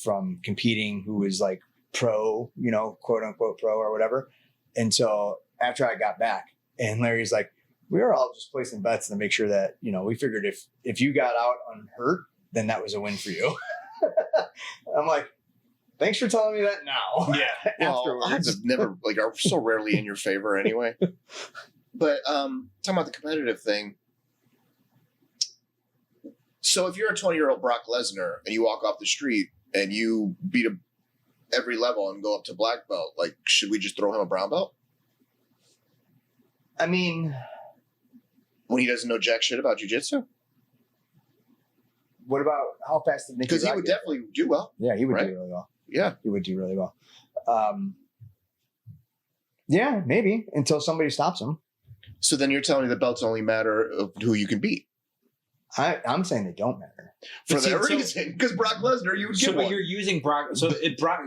from competing who was like pro, quote unquote pro or whatever. And so after I got back and Larry's like, we were all just placing bets to make sure that, we figured if you got out unhurt, then that was a win for you. I'm like, thanks for telling me that now. Yeah. Well, odds have never are so rarely in your favor anyway. But talking about the competitive thing. So if you're a 20-year-old Brock Lesnar and you walk off the street and you beat every level and go up to black belt, like, should we just throw him a brown belt? I mean, when he doesn't know jack shit about jiu-jitsu? What about how fast did Nicky? Because he would definitely do well. Yeah, he would do really well. Yeah. He would do really well. Yeah, maybe until somebody stops him. So then you're telling me the belts only matter of who you can beat. I'm saying they don't matter. For that reason, because Brock Lesnar, you would get one. But you're using Brock. So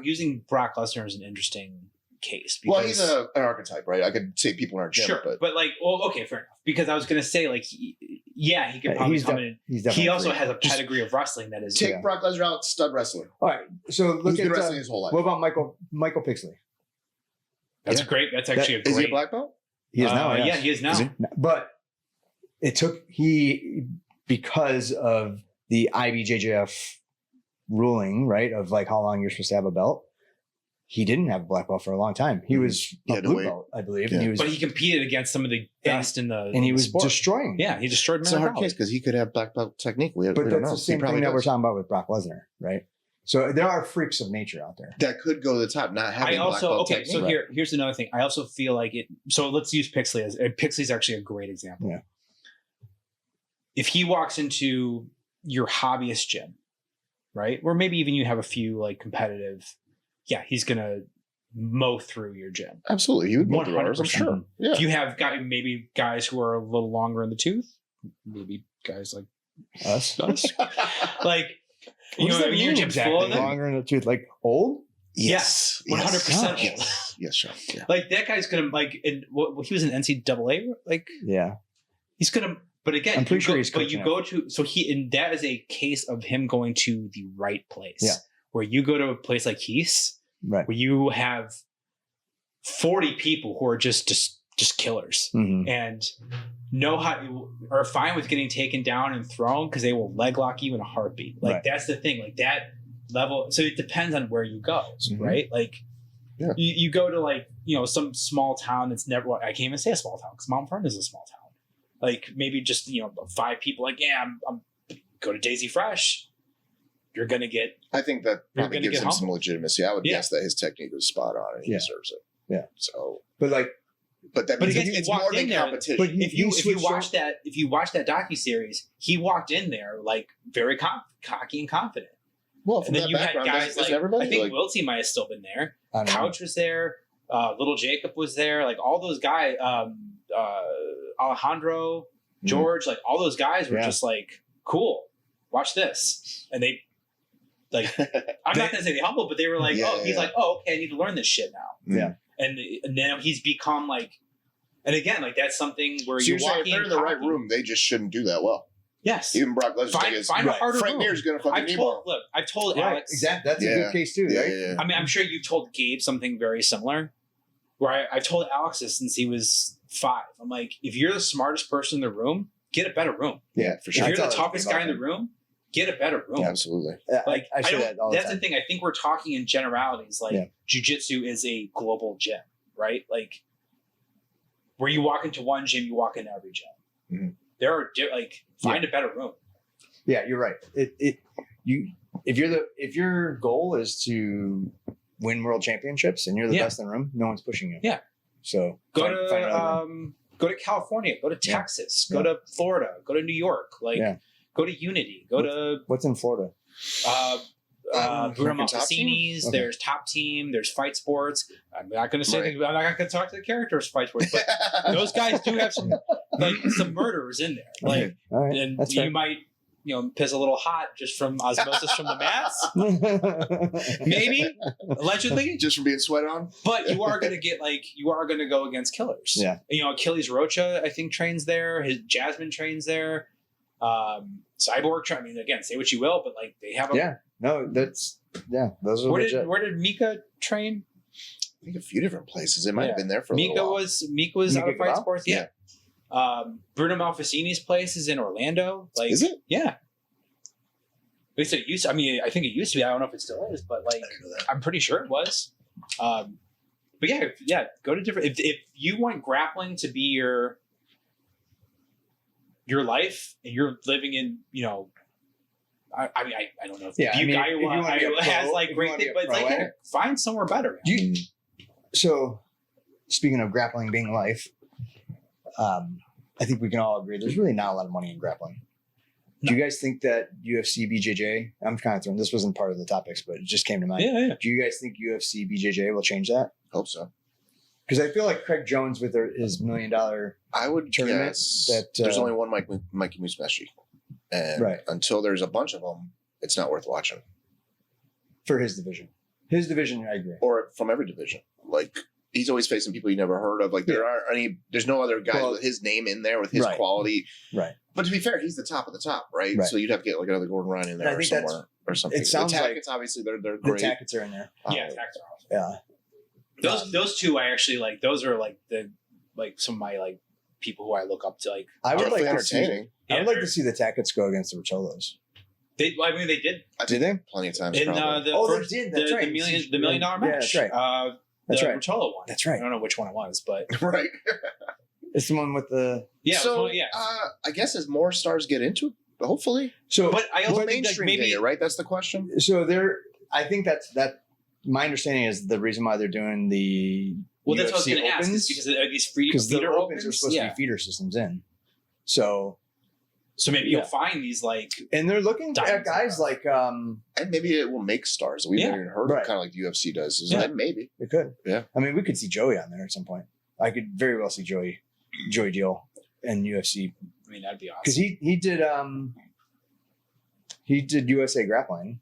using Brock Lesnar is an interesting case. Well, he's an archetype, right? I could say people aren't gym, sure, but like, well, okay, fair enough. Because I was going to say, like, he could probably come in. He also has a pedigree of wrestling that is. Take Brock Lesnar out, stud wrestler. All right, so look at wrestling his whole life. What about Michael Pixley? That's great. That's actually a great. Is he a black belt? He is now. Yeah, he is now. But it took because of the IBJJF ruling, right, of like how long you're supposed to have a belt. He didn't have a black belt for a long time. He was a blue belt, I believe. Yeah. And but he competed against some of the best in the and he was sport. destroying. Yeah, he destroyed. It's a hard case because he could have black belt technique. But that's the same thing that we're talking about with Brock Lesnar, right? So there are freaks of nature out there that could go to the top, not having black belt technique. So here's another thing. I also feel like it. So let's use Pixley Pixley's actually a great example. Yeah. If he walks into your hobbyist gym, right, or maybe even you have a few like competitive, he's gonna mow through your gym. Absolutely, he would mow through ours, I'm sure. Yeah. If you have maybe guys who are a little longer in the tooth, maybe guys like us, like. You know, your gym's full of them. Longer in the tooth, like old? Yes, 100%. Yes, sure. Yeah. Like that guy's gonna like. He was in NCAA. Like, he's gonna. But again, I'm pretty sure he's. But you go to and that is a case of him going to the right place. Yeah. Where you go to a place like Heath's, right? Where you have 40 people who are just killers and know how are fine with getting taken down and thrown because they will leg lock you in a heartbeat. Like that's the thing. Like that level. So it depends on where you go, right? Like you go to like some small town that's never. I can't even say a small town because Mount Vernon is a small town. like maybe just 5 people. Like, yeah, I'm go to Daisy Fresh. You're gonna get. I think that probably gonna gives get him some humbled. legitimacy. I would guess that his technique was spot on and he deserves it. Yeah. So, But like, but that But means again, he it's walked more in than there, competition. but if you switched watch that docuseries, he walked in there like very cocky and confident. well, And from then that you had background, guys doesn't like everybody I think like, Wiltsey might have still been there. I don't know. Couch was there. Little Jacob was there. Like all those guys, Alejandro, George, like all those guys were just like, cool, watch this. And they like, I'm not going to say they humbled, but they were like, he's like, oh, okay, I need to learn this shit now. Yeah. And now he's become like, and again, like that's something where so you you're saying walk if they're in the right room, they just shouldn't do that well. Yes. Even Brock Lesnar Find a harder Frank room. Mir's going to fucking knee bar. I've told right, Alex. exactly. That's a Yeah. good case too, right? Yeah. I mean, I'm sure you told Gabe something very similar. Where I've told Alex this since he was 5. I'm like, if you're the smartest person in the room, get a better room. Yeah, for If sure. you're the That's toughest guy in the room, get a better room. Yeah, absolutely. Like I say don't- that all the that's time. the thing. I think we're talking in generalities. Like Yeah. jiu-jitsu is a global gym, right? Like where you walk into one gym, you walk into every gym. Mhm. There are find a better room. Yeah, you're right. If your goal is to win world championships and you're the best in the room, no one's pushing you. Yeah. So Go find another room. to go to California, go to Yeah. Texas, go to Florida, go to New York, like Yeah. go to Unity, go to What's in Florida? Bruno American Top Team? Malfacini's. Okay. There's Top Team. There's Fight Sports. I'm not going to say. Right. I'm not going to talk to the characters. Fight Sports, but those guys do have some murderers in there. Like, Okay. All right. and That's you fair. might piss a little hot just from osmosis from the mats, maybe allegedly. Just from being sweat on. But you are going to go against killers. Yeah. Achilles Rocha, I think, trains there. His Jasmine trains there. Cyborg. I mean, again, say what you will, but like they have a. Yeah. No, those are legit. Where did Mika train? I think a few different places. It might have been there for a Mika little while. was Mika out of Fight Cabral? Sports. Yeah. Bruno Malfacini's place is in Orlando. Like, Is it? Yeah. At least it used. I mean, I think it used to be. I don't know if it still is, but like, I didn't know that. I'm pretty sure it was. But yeah. Go to different. If you want grappling to be your life, and you're living in, I don't know if Yeah, the I mean, guy if you wanna be a pro- has like if you great wanna be things, a but it's like, pro, yeah, find somewhere better. So, speaking of grappling being life, I think we can all agree there's really not a lot of money in grappling. Do you guys think that UFC BJJ? I'm kind of throwing. This wasn't part of the topics, but it just came to mind. Yeah. Do you guys think UFC BJJ will change that? Hope so. Because I feel like Craig Jones with his $1 million I would tournament guess that, there's only one Mikey Musmeshi. And Right. until there's a bunch of them, it's not worth watching. for his division. His division, I agree. Or from every division. Like, he's always facing people you never heard of. Like, there's no other guys with his name in there with his Right. quality. Right. But to be fair, he's the top of the top, right? Right. So you'd have to get like another Gordon Ryan in And there I or think that's- somewhere or something. it sounds the like- Tackets, obviously, they're The great. Tackets are in there. Yeah, attacks are awesome. Yeah. Those two I actually like. Those are like some of my like people who I look up to. Like I would Definitely like to see. entertaining. I would like they're- to see the Tackets go against the Rocholos. they did Did they? Plenty of times. in probably. the Oh, they first, did. That's the, right. the million dollar Yeah, match. that's right. That's the right. Rotolo one. That's right. I don't know which one it was, but right. It's the one with the. yeah. So, yeah. I guess as more stars get into it, hopefully. So, But I also Well, think like mainstream maybe data, right? That's the question. so there. I think that. My understanding is the reason why they're doing the well, that's what I was UFC going to ask is opens, because are these free because the feeder opens are supposed to yeah. be feeder systems in. So So Yeah. you'll find these like and they're looking at Diamonds. guys like And maybe it will make stars that we've Yeah. never even heard Right. of, kind of like the UFC does. Is Yeah. that maybe? it could. Yeah. I mean, we could see Joey on there at some point. I could very well see Joey Deal in UFC I mean that'd be awesome. because he did USA grappling.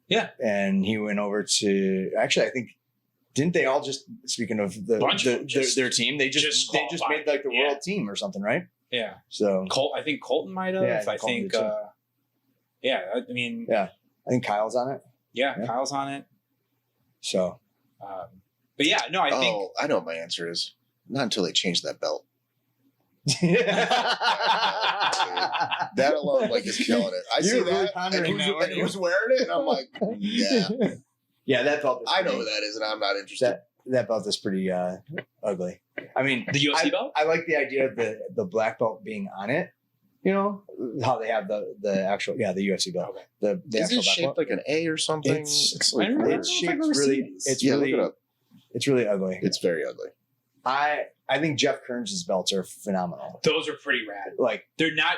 Yeah. And he went over to actually I think didn't they all just speaking of Bunch of them just- their team they just made like the Yeah. world team or something, right? Yeah. So I think Colton might have. Yeah, I Colton think did too. I mean Yeah. I think Kyle's on it. yeah, Yeah. Kyle's on it. So But yeah, no, I think Oh, I know what my answer is. Not until they change that belt. That alone, like, is killing it. I see You're really that, pondering and that, who's, aren't you? wearing it, and I'm like, yeah, Yeah, that felt. I know who that is, and I'm not interested. that belt is pretty ugly. I mean, The UFC belt? I like the idea of the black belt being on it. You know how they have the actual the UFC belt. Okay. The Is actual it black shaped belt. like an A or something? It's like I don't know. weird. it's I've shaped ever really. seen this. It's Yeah, really. look it up. It's really ugly. It's very ugly. I think Jeff Kearns' belts are phenomenal. Those are pretty rad. Like, They're not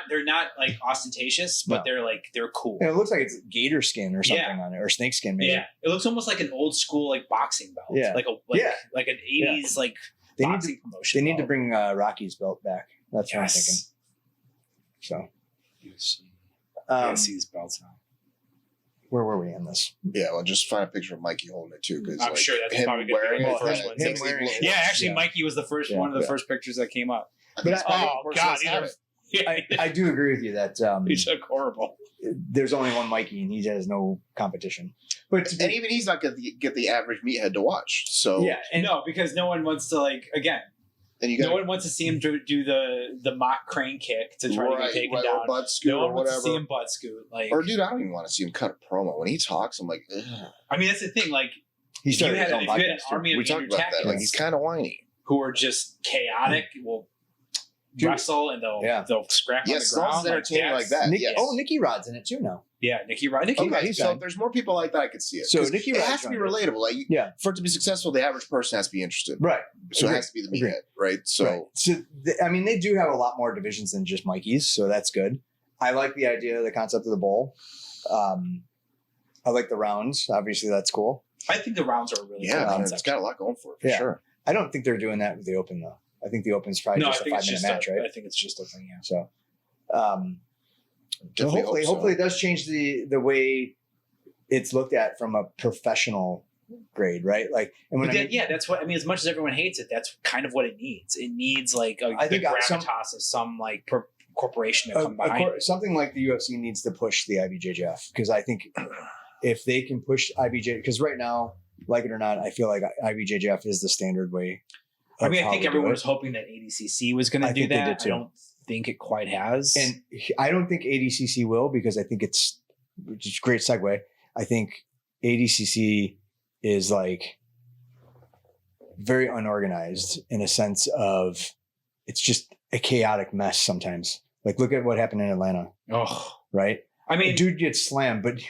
like ostentatious, but No. they're cool. and it looks like it's gator skin or something Yeah. on it, or snake skin maybe. Yeah, it looks almost like an old school like boxing belt. Yeah. Yeah. like an '80s like They need boxing promotion. They need to belt. bring Rocky's belt back. That's what I'm thinking. Yes. So, UFC's belts now. where were we in this? Yeah, well, just find a picture of Mikey holding it too, because I'm like, sure that's him probably gonna be wearing one it, of the first kinda ones. makes Him it wearing look it. Yeah, worse. actually, Yeah. Mikey was the first Yeah. one of the Yeah. first pictures that came up. But It's probably the Oh worst God, ones these have are. it. Yeah, I do agree with you that these look horrible. there's only one Mikey and he has no competition. But And even he's not going to get the average meathead to watch. So yeah, and No, because no one wants to and you no got one wants to see him do the mock crane kick to try to get taken or down. butt scoot No or one wants to see whatever. him butt scoot. Like, Or dude, I don't even want to see him cut a promo when he talks. I'm like, ugh. I mean, that's the thing. Like, he if you started had his own an podcast, too. army of we talked about that. Like he's kind of whiny. who are just chaotic, will Dude. wrestle and they'll scrap Yes, on as the long ground. as it's entertaining like that. Nick, yes. Oh, Nicky Rod's in it too now. Yeah, Nicky Rod. Nicky Okay, he's so fine. if there's more people like that, I could see it. So 'Cause Nicky it Rod's has to be on it. relatable. Like, Yeah. for it to be successful, the average person has to be interested. Right. So it Agree. has to be the Agree. meathead, right? So Right. So I mean, they do have a lot more divisions than just Mikey's, so that's good. I like the idea, the concept of the bowl. I like the rounds. Obviously, that's cool. I think the rounds are a really yeah, cool man, it's concept. got a lot going for it for Yeah. sure. I don't think they're doing that with the Open though. I think the Open's probably No, I just a think it's 5-minute just match, right? I think it's just a thing. Yeah. So, Definitely hopefully, hope so. hopefully, it does change the way it's looked at from a professional grade, right? Like, and when But I that, mean, yeah, that's what I mean. As much as everyone hates it, that's kind of what it needs. It needs like I the think some- gravitas of some like corporation to come behind. something like the UFC needs to push the IBJJF because I think if they can push IBJ, because right now, like it or not, I feel like IBJJF is the standard way. I mean, of I how think we do everyone it. was hoping that ADCC was going I to do think they that. did too. I don't think it quite has. And I don't think ADCC will because I think it's, which is a great segue. I think ADCC is like very unorganized in a sense of it's just a chaotic mess sometimes. Like look at what happened in Atlanta, oh, right? I mean, A dude gets slammed, but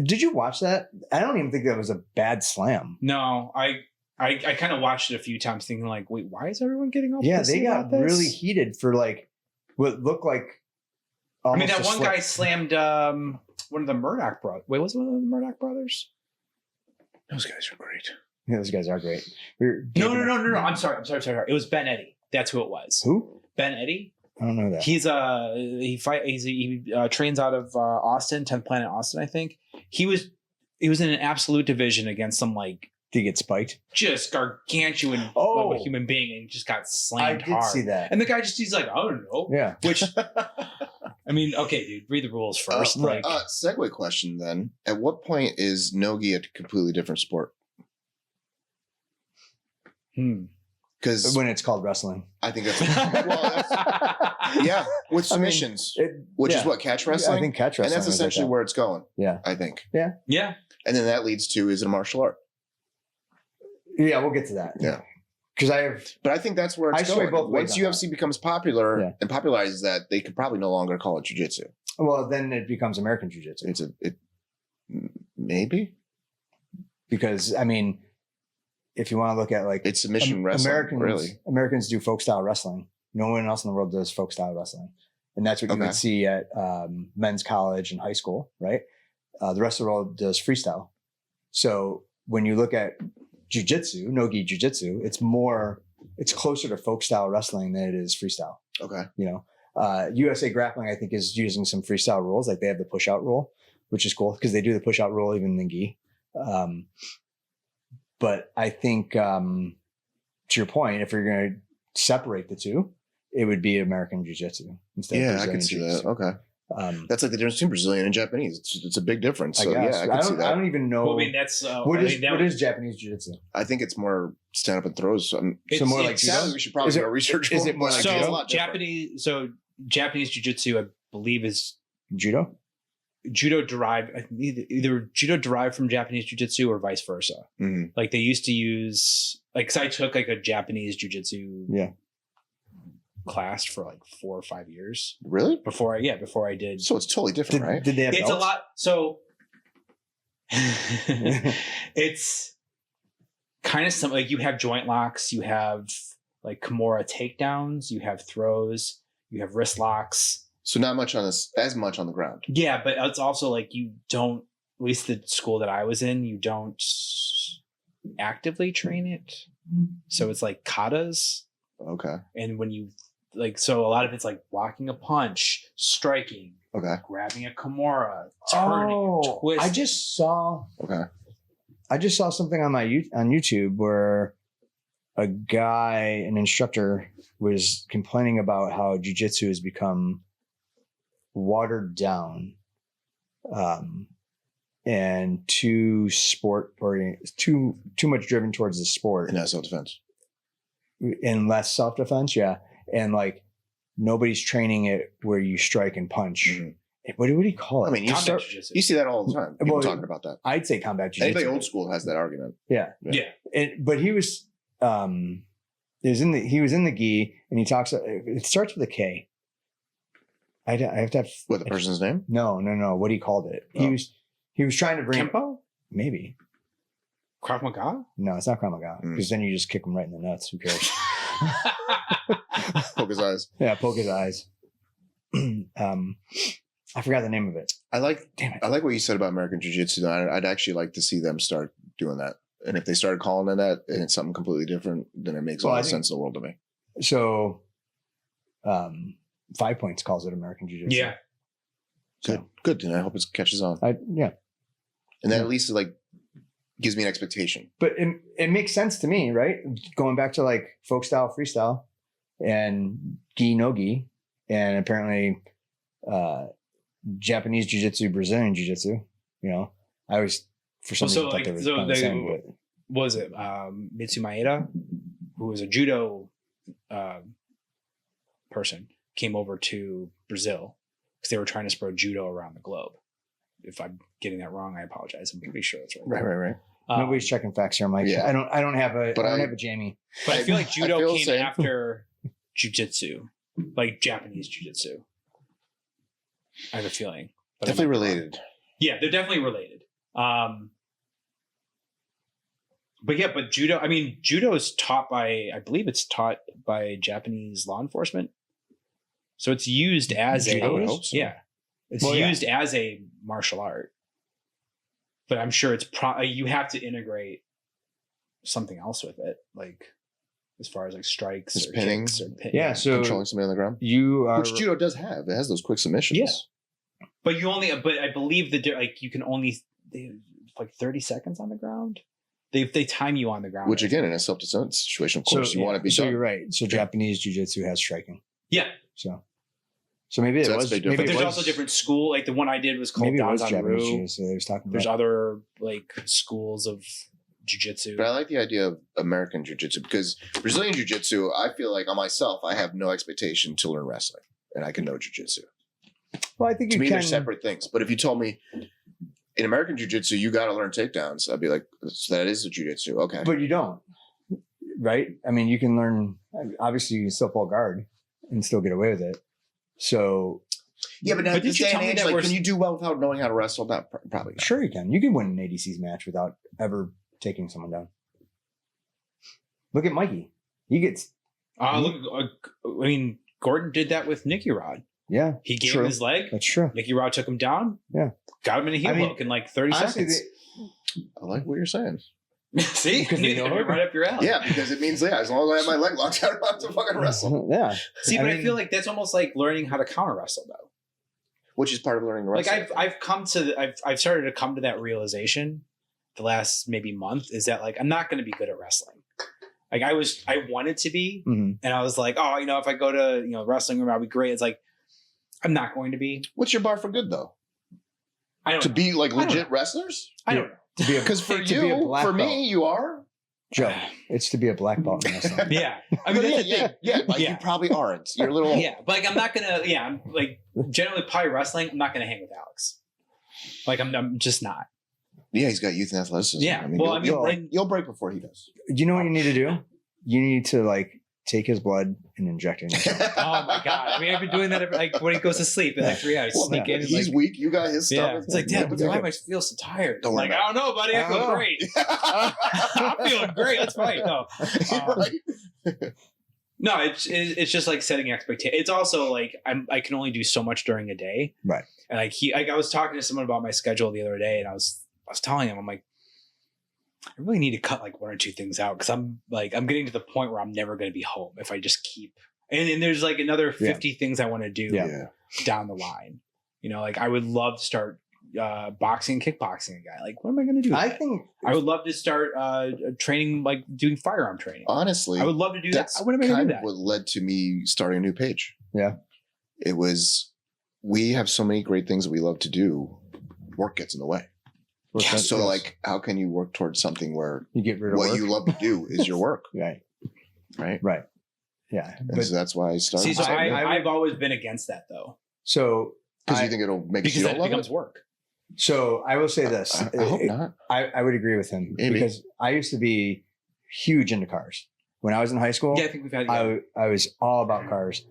did you watch that? I don't even think that was a bad slam. no, I kind of watched it a few times, thinking like, wait, why is everyone getting all? Yeah, pissy they got about this? really heated for like what looked like. I mean, almost that a one slip. guy slammed one of the Murdoch brothers. Wait, was it one of the Murdoch brothers? Those guys are great. Yeah, those guys are great. No. I'm sorry. It was Ben Eddy. That's who it was. Who? Ben Eddy. I don't know that. He trains out of Austin, 10th Planet Austin, I think. He was in an absolute division against some like Did he get spiked? just gargantuan Oh. of a human being and just got I slammed did hard. see that. And the guy he's like, I don't know. Yeah. Which I mean, okay, dude, read the rules first. right. Segue question then. At what point is Nogi a completely different sport? Because When it's called wrestling. I think that's, yeah, with I mean, submissions, It, which yeah. is what, catch wrestling? I think catch and wrestling. that's is like essentially that. where it's going. Yeah. I think. Yeah. And then that leads to, is it a martial art? Yeah, we'll get to that. Yeah. Because I have. But I think that's where it's I sway going. both ways Once on UFC becomes popular Yeah. and popularizes that, they could probably no longer call it jiu-jitsu. Well, then it becomes American Jiu-Jitsu. Maybe Because, I mean, if you want to look at like. it's submission wrestling. Americans do folk style wrestling. No one else in the world does folk style wrestling. And that's what you Okay. would see at men's college and high school, right? The rest of the world does freestyle. So when you look at jiu-jitsu, no-gi jiu-jitsu, it's closer to folk style wrestling than it is freestyle. Okay. You know, USA Grappling, I think, is using some freestyle rules. Like they have the push-out rule, which is cool because they do the push-out rule even in the gi. But I think, to your point, if you're going to separate the two, it would be American Jiu-Jitsu instead of Yeah, I Brazilian can see that. Jiu-Jitsu. Okay. That's like the difference between Brazilian and Japanese. It's a big difference. So I guess. yeah, I can see I that. don't even know. Well, I mean, that's what is Japanese Jiu-Jitsu? I think it's more stand up and throws. So more like judo? Sadly, we should probably Is it- do our research. is it more like It's a judo? lot different. Japanese Jiu-Jitsu, I believe, is Judo? judo derived, either judo derived from Japanese jiu-jitsu or vice versa. Mhm. Like they used to use, like, cause I took like a Japanese jiu-jitsu class for like 4 or 5 years Really? before I did. So it's totally different, right? Did they have It's belts? a lot. So it's kind of some, like you have joint locks, you have like Kimura takedowns, you have throws, you have wrist locks. So not much on this, as much on the ground. Yeah, but it's also like you don't, at least the school that I was in, you don't actively train it. So it's like katas. Okay. And when you like, so a lot of it's like blocking a punch, striking, Okay. grabbing a Kimura, turning, twist. I just saw Okay. something on on YouTube where a guy, an instructor, was complaining about how jiu-jitsu has become watered down, and too sport oriented, too much driven towards the sport And that's self-defense. and less self-defense. Yeah, and like nobody's training it where you strike and punch. Mhm. What do you call it? I mean, you Combat jiu-jitsu. see that all the time. People Well, talking about that. I'd say combat jiu-jitsu. Anybody old school has that argument. Yeah. Yeah. But he was he was in the gi, and he talks. It starts with a K. I have to have What, the person's name? no. What he called it. Oh. He was trying to bring Kempo? maybe Krav Maga? no. It's not Krav Maga because then you just kick him right in the nuts. Who cares? Poke his eyes. Yeah, poke his eyes. I forgot the name of it. I like Damn it. what you said about American Jiu-Jitsu. I'd actually like to see them start doing that. And if they started calling it that and it's something completely different, then it makes all the sense in the world to me. So, 5 Points calls it American Jiu-Jitsu. Yeah. Good. Good. And I hope it catches on. Yeah. And that Yeah. at least like gives me an expectation. But it makes sense to me, right? Going back to like folk style, freestyle, and gi no gi, and apparently Japanese jiu-jitsu, Brazilian jiu-jitsu. You know, I always for some reason thought they were kind of the same. But What was it? Mitsu Maeda, who was a judo person, came over to Brazil because they were trying to spread judo around the globe. If I'm getting that wrong, I apologize. I'm pretty sure that's right. Right. nobody's checking facts here, Mike. Yeah. I don't have a Jamie. But I feel like judo feel the came same. after jujitsu, like Japanese jujitsu. I have a feeling. But I Definitely might be wrong. related. Yeah, they're definitely related. But judo, I mean, judo is taught by, I believe it's taught by Japanese law enforcement. So it's used as I would hope so. yeah, it's used as a martial art. But I'm sure it's you have to integrate something else with it, like as far as like strikes Just or pinning. kicks or Yeah, so Controlling somebody on the ground. you are Which judo does have. It has those quick submissions. Yeah. But I believe that like you can only like 30 seconds on the ground. They time you on the ground. Which again, in a self-defense situation, of course, you want to be So done. you're right. So Japanese jiu-jitsu has striking. Yeah. So maybe it So that's was. a big Maybe But it there's was, also different school. Like the one I did was called maybe it was Japanese Danzanru. jiu-jitsu they was talking There's about. other like schools of jiu-jitsu. But I like the idea of American Jiu-Jitsu because Brazilian Jiu-Jitsu, I feel like on myself, I have no expectation to learn wrestling and I can know Jiu-Jitsu. Well, I think To you me, can. they're separate things. But if you told me in American Jiu-Jitsu, you got to learn takedowns, I'd be like, so that is a Jiu-Jitsu. Okay. But you don't, right? I mean, you can learn. Obviously, you can still pull guard and still get away with it. So yeah, but now But this did you day tell and me age, that like, we're- can you do well without knowing how to wrestle? Not probably not. sure, you can. You can win an ADC's match without ever taking someone down. Look at Mikey. He gets. Look, I mean, Gordon did that with Nicky Rod. Yeah, He gave True. him his leg. that's true. Nicky Rod took him down. Yeah. Got him in a heel I mean, hook in like 30 Honestly, seconds. I like what you're saying. See? Because they know her. Right up your alley. Yeah, because it means, as long as I have my leg locked out, I don't have to fucking wrestle. Yeah. See, I but I mean- feel like that's almost like learning how to counter wrestle, though. Which is part of learning to wrestle. Like I've started to come to that realization the last maybe month is that like I'm not going to be good at wrestling. Like I wanted to be, Mhm. and I was like, oh, if I go to wrestling room, I'll be great. It's like I'm not going to be. What's your bar for good, though? I don't To know. be like I don't legit know. wrestlers? I don't know. To be a Because for to be a you, black for belt. me, you are. Joe, it's to be a black belt in wrestling. Yeah, I mean that's the thing. Like Yeah. you probably aren't. You're a little. Yeah, but like I'm not gonna. Yeah, I'm like generally probably wrestling. I'm not gonna hang with Alex. Like I'm just not. Yeah, he's got youth and athleticism. Yeah. Well, you'll break before he does. You know what you need to do? You need to like take his blood and inject it in yourself. Oh my god! I mean, I've been doing that like when he goes to sleep in like 3 hours. Sneak in. And, He's like, weak. You got his stomach. It's like, Dad, why am I feel so tired? Don't worry like, I don't know, buddy. I feel great. I'm feeling great. Let's fight. No, Right. no, it's just like setting expectations. It's also like I can only do so much during a day, Right. And like I was talking to someone about my schedule the other day, and I was telling him, I'm like, I really need to cut like 1 or 2 things out because I'm getting to the point where I'm never going to be home if I just keep. And there's like another 50 things I want to do down the line. You know, like I would love to start boxing, kickboxing again. Like, what am I going to do? I think I would love to start training, like doing firearm training. Honestly, I would love to do that. What am I kind going to do of that? what led to me starting a new page. Yeah. It was, we have so many great things that we love to do. Work gets in the way. Yeah, So like, how can you work towards something where you get rid of what work? you love to do is your work? Right. Right. Yeah. And so that's why I started. See, so I've always been against that though. So because you think it'll make because you then don't it love becomes it? work. So I will say this. I hope not. I would agree with him Maybe. because I used to be huge into cars. When I was in high school, Yeah, I think we've had. I was all about cars.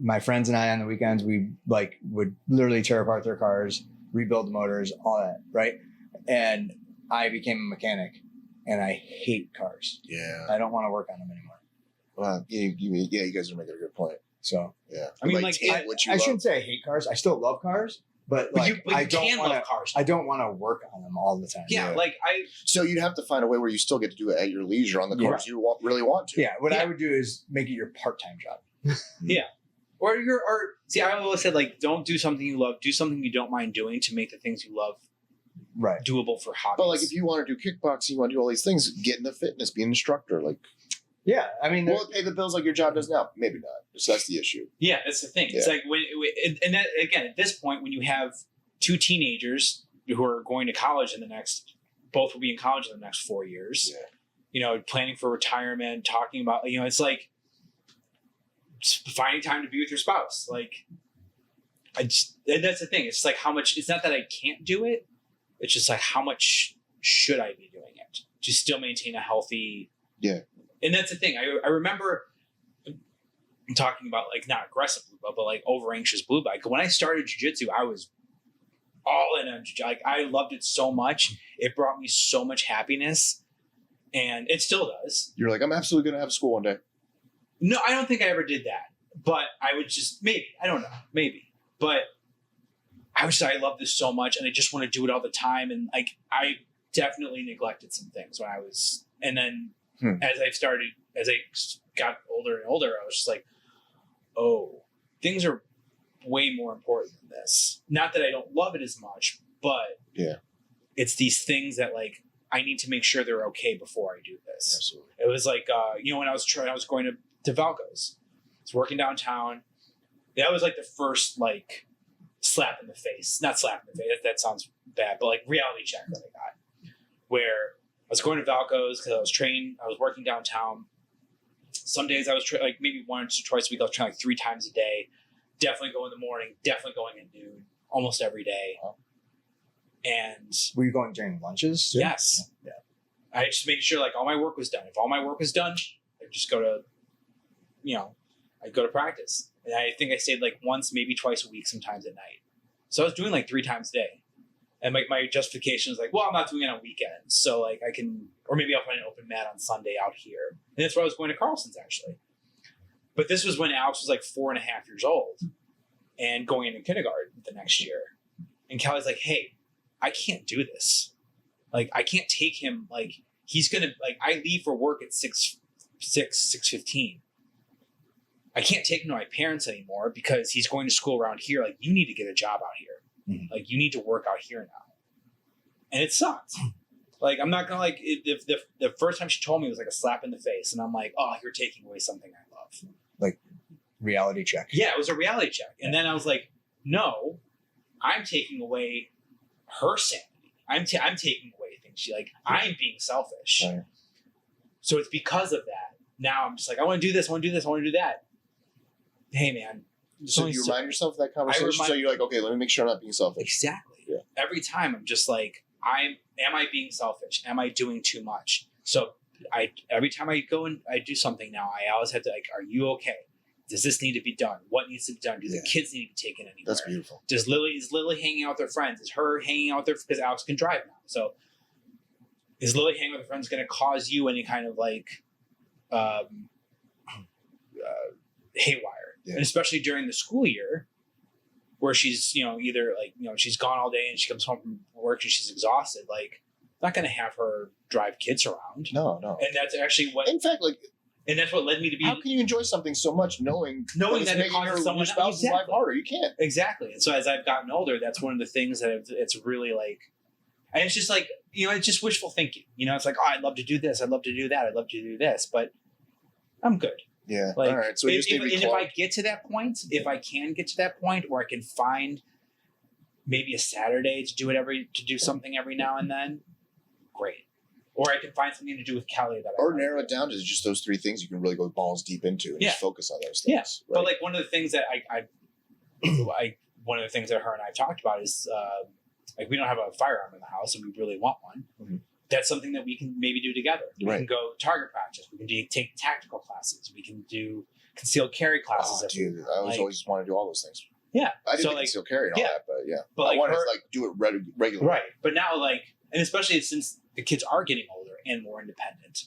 My friends and I on the weekends, we like would literally tear apart their cars, rebuild the motors, all that, right? And I became a mechanic, and I hate cars. Yeah. I don't want to work on them anymore. Well, you guys are making a good point. So Yeah. I mean, like, take what you I love. shouldn't say I hate cars. I still love cars, but like you I don't can want love to. cars. I don't want to work on them all the time. Yeah, Yeah. like So you'd have to find a way where you still get to do it at your leisure on the cars you really want to. Yeah. What Yeah. I would do is make it your part-time job. or see, I always said like, don't do something you love. Do something you don't mind doing to make the things you love Right. doable for hobbies. But like, if you want to do kickboxing, you want to do all these things, get into fitness, be an instructor. Like, Yeah. I mean, will it pay the bills like your job does now? Maybe not. So that's the issue. Yeah, that's the thing. It's Yeah. like and that again at this point when you have 2 teenagers who are going to college both will be in college in the next 4 years. Yeah. You know, planning for retirement, talking about it's like finding time to be with your spouse. Like, and that's the thing. It's like how much. It's not that I can't do it. It's just like how much should I be doing it to still maintain a healthy. Yeah. And that's the thing. I remember talking about like not aggressive blue belt, but like over anxious blue belt. When I started jiu-jitsu, I was all in on jiu-jitsu. Like I loved it so much. It brought me so much happiness, and it still does. You're like, I'm absolutely going to have school one day. No, I don't think I ever did that. But I would just maybe I don't know maybe, but I love this so much, and I just want to do it all the time. And like I definitely neglected some things when I was, and then as I got older and older, I was just like, oh, things are way more important than this. Not that I don't love it as much, but it's these things that like I need to make sure they're okay before I do this. Absolutely. It was like when I was going to Valco's. I was working downtown. That was like the first like slap in the face. Not slap in the face. That sounds bad, but like reality check that I got. Where I was going to Valco's because I was working downtown. Some days I was like maybe 1 or 2 twice a week. I was training like 3 times a day. Definitely go in the morning. Definitely going at noon. Almost every day. And were you going during lunches too? yes, Yeah. I just made sure like all my work was done. If all my work was done, I'd just go to, I'd go to practice. And I think I stayed like once, maybe twice a week, sometimes at night. So I was doing like 3 times a day. And like my justification was like, well, I'm not doing it on weekends. So like I can, or maybe I'll find an open mat on Sunday out here. And that's why I was going to Carlson's actually. But this was when Alex was like 4.5 years old and going into kindergarten the next year. And Callie's like, hey, I can't do this. Like, I can't take him. Like, he's going to, like, I leave for work at 6:15. I can't take him to my parents anymore because he's going to school around here. Like, you need to get a job out here. Mm-hmm. Like, you need to work out here now. And it sucked. Like, I'm not going to, like, the first time she told me it was like a slap in the face. And I'm like, oh, you're taking away something I love. Like, reality check. Yeah, it was a reality check. And then I was like, no, I'm taking away her sanity. I'm taking away things. I'm being selfish. Right. So it's because of that. Now I'm just like, I want to do this, I want to do this, I want to do that. Hey, man. So you remind yourself of that conversation? So you're like, okay, let me make sure I'm not being selfish. Exactly. Yeah. every time I'm just like, am I being selfish? Am I doing too much? So every time I go and I do something now, I always have to like, are you okay? Does this need to be done? What needs to be done? Do the kids need to be taken anywhere? That's beautiful. Is Lily hanging out with her friends? Is her hanging out there because Alex can drive now? So is Lily hanging with her friends going to cause you any kind of like haywire? Yeah. And especially during the school year, where she's either like she's gone all day and she comes home from work and she's exhausted. Like, I'm not going to have her drive kids around. No. And that's actually what. In fact, like. And that's what led me to be. How can you enjoy something so much knowing that it causes someone your spouse's life harder? You can't. Exactly. And so as I've gotten older, that's one of the things that it's really like, and it's just like, it's just wishful thinking. It's like, oh, I'd love to do this. I'd love to do that. I'd love to do this, but I'm good. Yeah. Like, all right. So if I get to that point, if I can get to that point, or I can find maybe a Saturday to do something every now and then, great. Or I can find something to do with Kelly or narrow it down to just those three things you can really go balls deep into and just focus on those things. Yeah. Right? But like one of the things that one of the things that her and I talked about is like we don't have a firearm in the house and we really want one. Mm-hmm. That's something that we can maybe do together. We can go target practice. We can take tactical classes. We can do concealed carry classes. Oh, dude, I always want to do all those things. Yeah. I didn't concealed carry and all that, but yeah. But I want to like do it regularly. Right. But now like, and especially since the kids are getting older and more independent,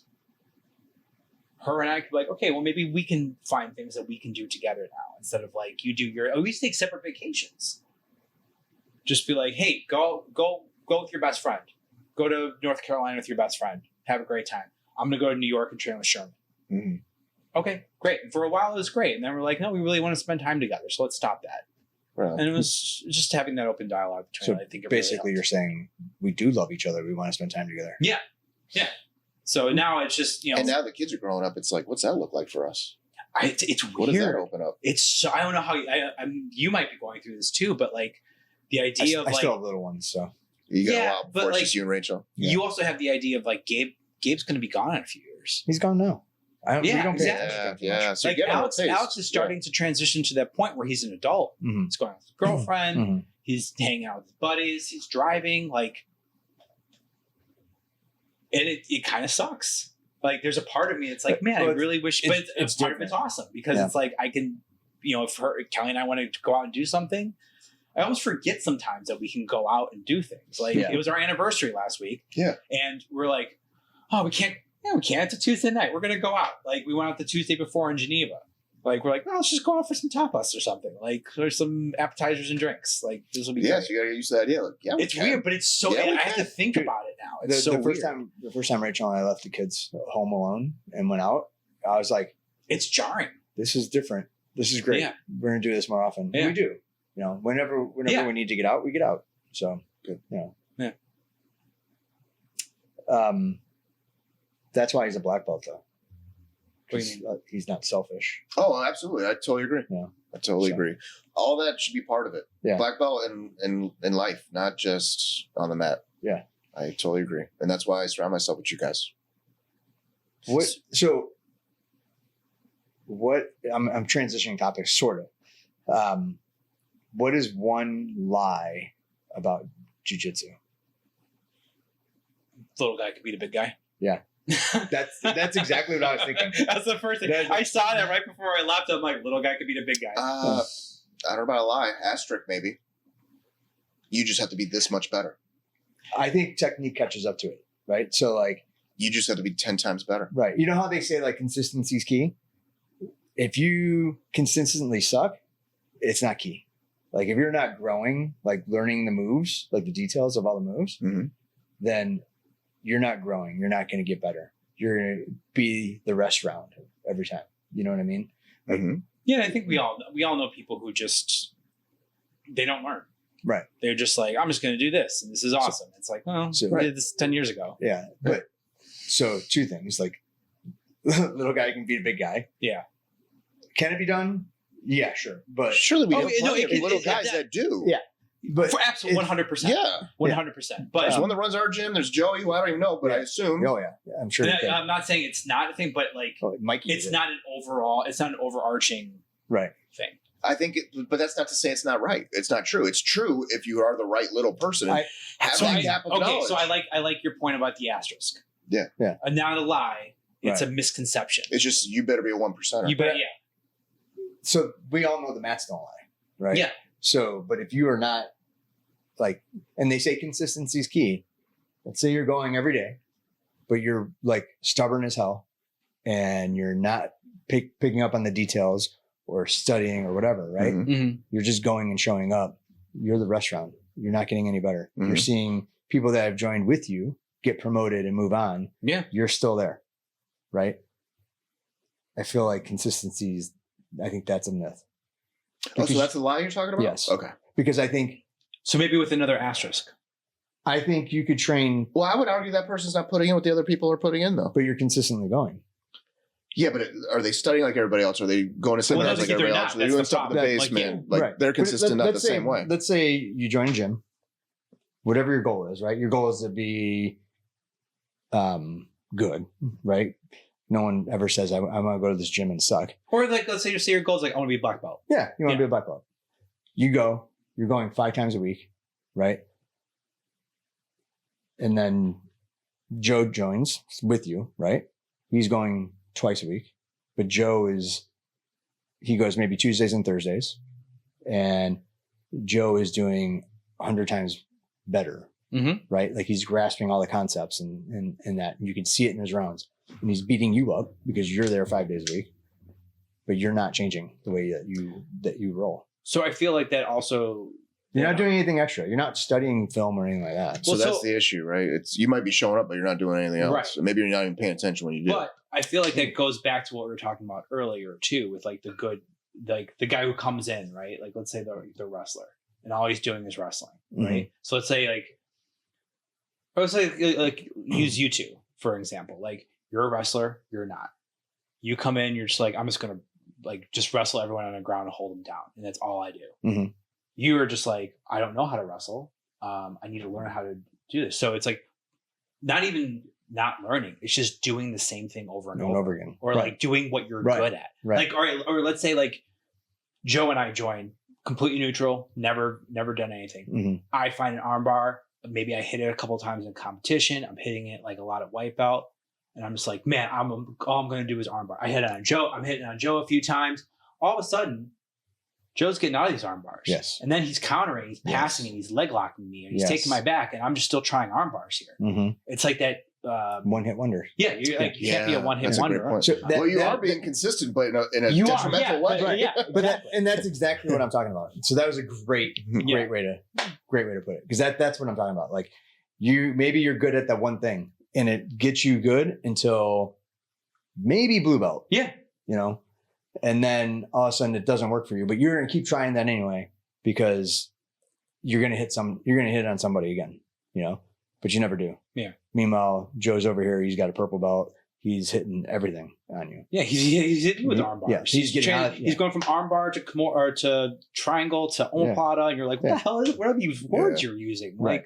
her and I could be like, okay, well, maybe we can find things that we can do together now instead of like you do your. We take separate vacations. Just be like, hey, go with your best friend. Go to North Carolina with your best friend. Have a great time. I'm gonna go to New York and train with Sherman. Mm-hmm. Okay, great. And for a while it was great, and then we're like, no, we really want to spend time together, so let's stop that. Right. And it was just having that open dialogue between. So I think it basically, really you're saying we do love each other. We want to spend time together. Yeah. So now it's just and now the kids are growing up. It's like, what's that look like for us? It's weird. What does that open up? It's so, I don't know how you might be going through this too, but like the idea of I like still have little ones, so you got a while before it's like, just you and Rachel. You also have the idea of like Gabe's going to be gone in a few years. He's gone now. We don't exactly. So like Alex is starting to transition to that point where he's an adult. Mm-hmm. He's going with his girlfriend. Mm-hmm. He's hanging out with his buddies. He's driving. Like, and it kind of sucks. Like, there's a part of me that's like, man, I really wish. But it's part of it's awesome because it's like I can, if Kelly and I want to go out and do something, I almost forget sometimes that we can go out and do things. Like it was our anniversary last week. Yeah, and we're like, oh, we can't. Yeah, we can't. It's a Tuesday night. We're gonna go out. Like we went out the Tuesday before in Geneva. Like we're like, well, let's just go out for some tapas or something. Like there's some appetizers and drinks. Like this will be. Yeah, so you gotta get used to that idea. Like, it's weird, but it's so. I have to think about it now. It's the first time Rachel and I left the kids home alone and went out, I was like, it's jarring. This is different. This is great. Yeah. We're gonna do this more often. Yeah. We do. Whenever we need to get out, we get out. So good. Yeah. That's why he's a black belt, though. What do you mean? He's not selfish. Oh, absolutely. I totally agree. Yeah. I totally agree. All that should be part of it. Yeah. Black belt in life, not just on the mat. Yeah. I totally agree. And that's why I surround myself with you guys. I'm transitioning topics, sort of. What is one lie about jiu-jitsu? Little guy could beat a big guy. Yeah. That's exactly what I was thinking. That's the first thing. I saw that right before I left. I'm like, little guy could beat a big guy. I don't know about a lie. Asterisk, maybe. You just have to be this much better. I think technique catches up to it, right? So, like... You just have to be 10 times better. Right. You know how they say, like, consistency is key? If you consistently suck, it's not key. Like, if you're not growing, like, learning the moves, like, the details of all the moves, then... you're not growing. You're not going to get better. You're going to be the rest round every time. You know what I mean? Like, yeah, I think we all know people who just they don't learn. Right. They're just like, I'm just going to do this, and this is awesome. It's like, well, we did this 10 years ago. Yeah, but so two things: like, little guy can beat a big guy. Yeah. Can it be done? Yeah, sure. But surely we have plenty of little guys that do. Yeah. But for absolutely 100%. Yeah. 100%. But there's one that runs our gym. There's Joey, who I don't even know, but I assume. Oh, yeah. I'm sure. I'm not saying it's not a thing, but like, Mikey it's not an overarching right thing. I think, but that's not to say it's not right. It's not true. It's true if you are the right little person. And have that gap of knowledge. So I like your point about the asterisk. Yeah. And not a lie. It's a misconception. It's just you better be a 1%er. You better, So we all know the mats don't lie, right? Yeah. So, but if you are not like, and they say consistency is key. Let's say you're going every day, but you're like stubborn as hell, and you're not picking up on the details or studying or whatever, right? Mm-hmm. You're just going and showing up. You're the restaurant. You're not getting any better. Mm-hmm. You're seeing people that have joined with you get promoted and move on. Yeah. You're still there, right? I feel like consistency is, I think that's a myth. Oh, so that's the lie you're talking about? Yes. Okay. Because I think with another asterisk. I think you could train. Well, I would argue that person's not putting in what the other people are putting in, though. But you're consistently going. Yeah, but are they studying like everybody else? Are they going to seminars like everybody else? Are they doing stuff in the basement? Like they're consistent not the same way. Let's say you join a gym. Whatever your goal is, right? Your goal is to be good, right? No one ever says, I want to go to this gym and suck. Or like, let's say your goal is like, I want to be a black belt. Yeah, you want to be a black belt. You're going 5 times a week, right? And then Joe joins with you, right? He's going twice a week, but he goes maybe Tuesdays and Thursdays, and Joe is doing 100 times better, right? Like he's grasping all the concepts and that you can see it in his rounds, and he's beating you up because you're there 5 days a week, but you're not changing the way that you roll. So I feel like that also. You're not doing anything extra. You're not studying film or anything like that. So that's the issue, right? You might be showing up, but you're not doing anything else. Right. So maybe you're not even paying attention when you do. But I feel like that goes back to what we were talking about earlier too, with like the guy who comes in, right? Like let's say the wrestler, and all he's doing is wrestling, right? Mm-hmm. So let's say like use you two for example. Like you're a wrestler, you're not. You come in, you're just like, I'm just gonna like just wrestle everyone on the ground and hold them down, and that's all I do. Mm-hmm. You are just like, I don't know how to wrestle. I need to learn how to do this. So it's like not even not learning. It's just doing the same thing over and over again. Or like doing what you're good at. Right. Like, or let's say like Joe and I join completely neutral, never done anything. Mm-hmm. I find an arm bar. Maybe I hit it a couple of times in competition. I'm hitting it like a lot at white belt. And I'm just like, man, all I'm going to do is arm bar. I hit it on Joe. I'm hitting on Joe a few times. All of a sudden, Joe's getting out of these arm bars. Yes. And then he's countering, he's passing, and he's leg locking me, and he's taking my back, and I'm just still trying arm bars here. Mm-hmm. It's like that. One hit wonder. Yeah. You can't be a one hit wonder. So you are being consistent, but in a detrimental way. Right. Yeah. But that's exactly what I'm talking about. So that was a great way to put it. Because that's what I'm talking about. Like maybe you're good at that one thing, and it gets you good until maybe blue belt. Yeah. You know? And then all of a sudden it doesn't work for you, but you're going to keep trying that anyway, because you're going to hit it on somebody again, you know, but you never do. Yeah. Meanwhile, Joe's over here. He's got a purple belt. He's hitting everything on you. Yeah. He's hitting with arm bars. Yeah. He's going from arm bar to triangle to omoplata. And you're like, what the hell what are these words you're using? Right.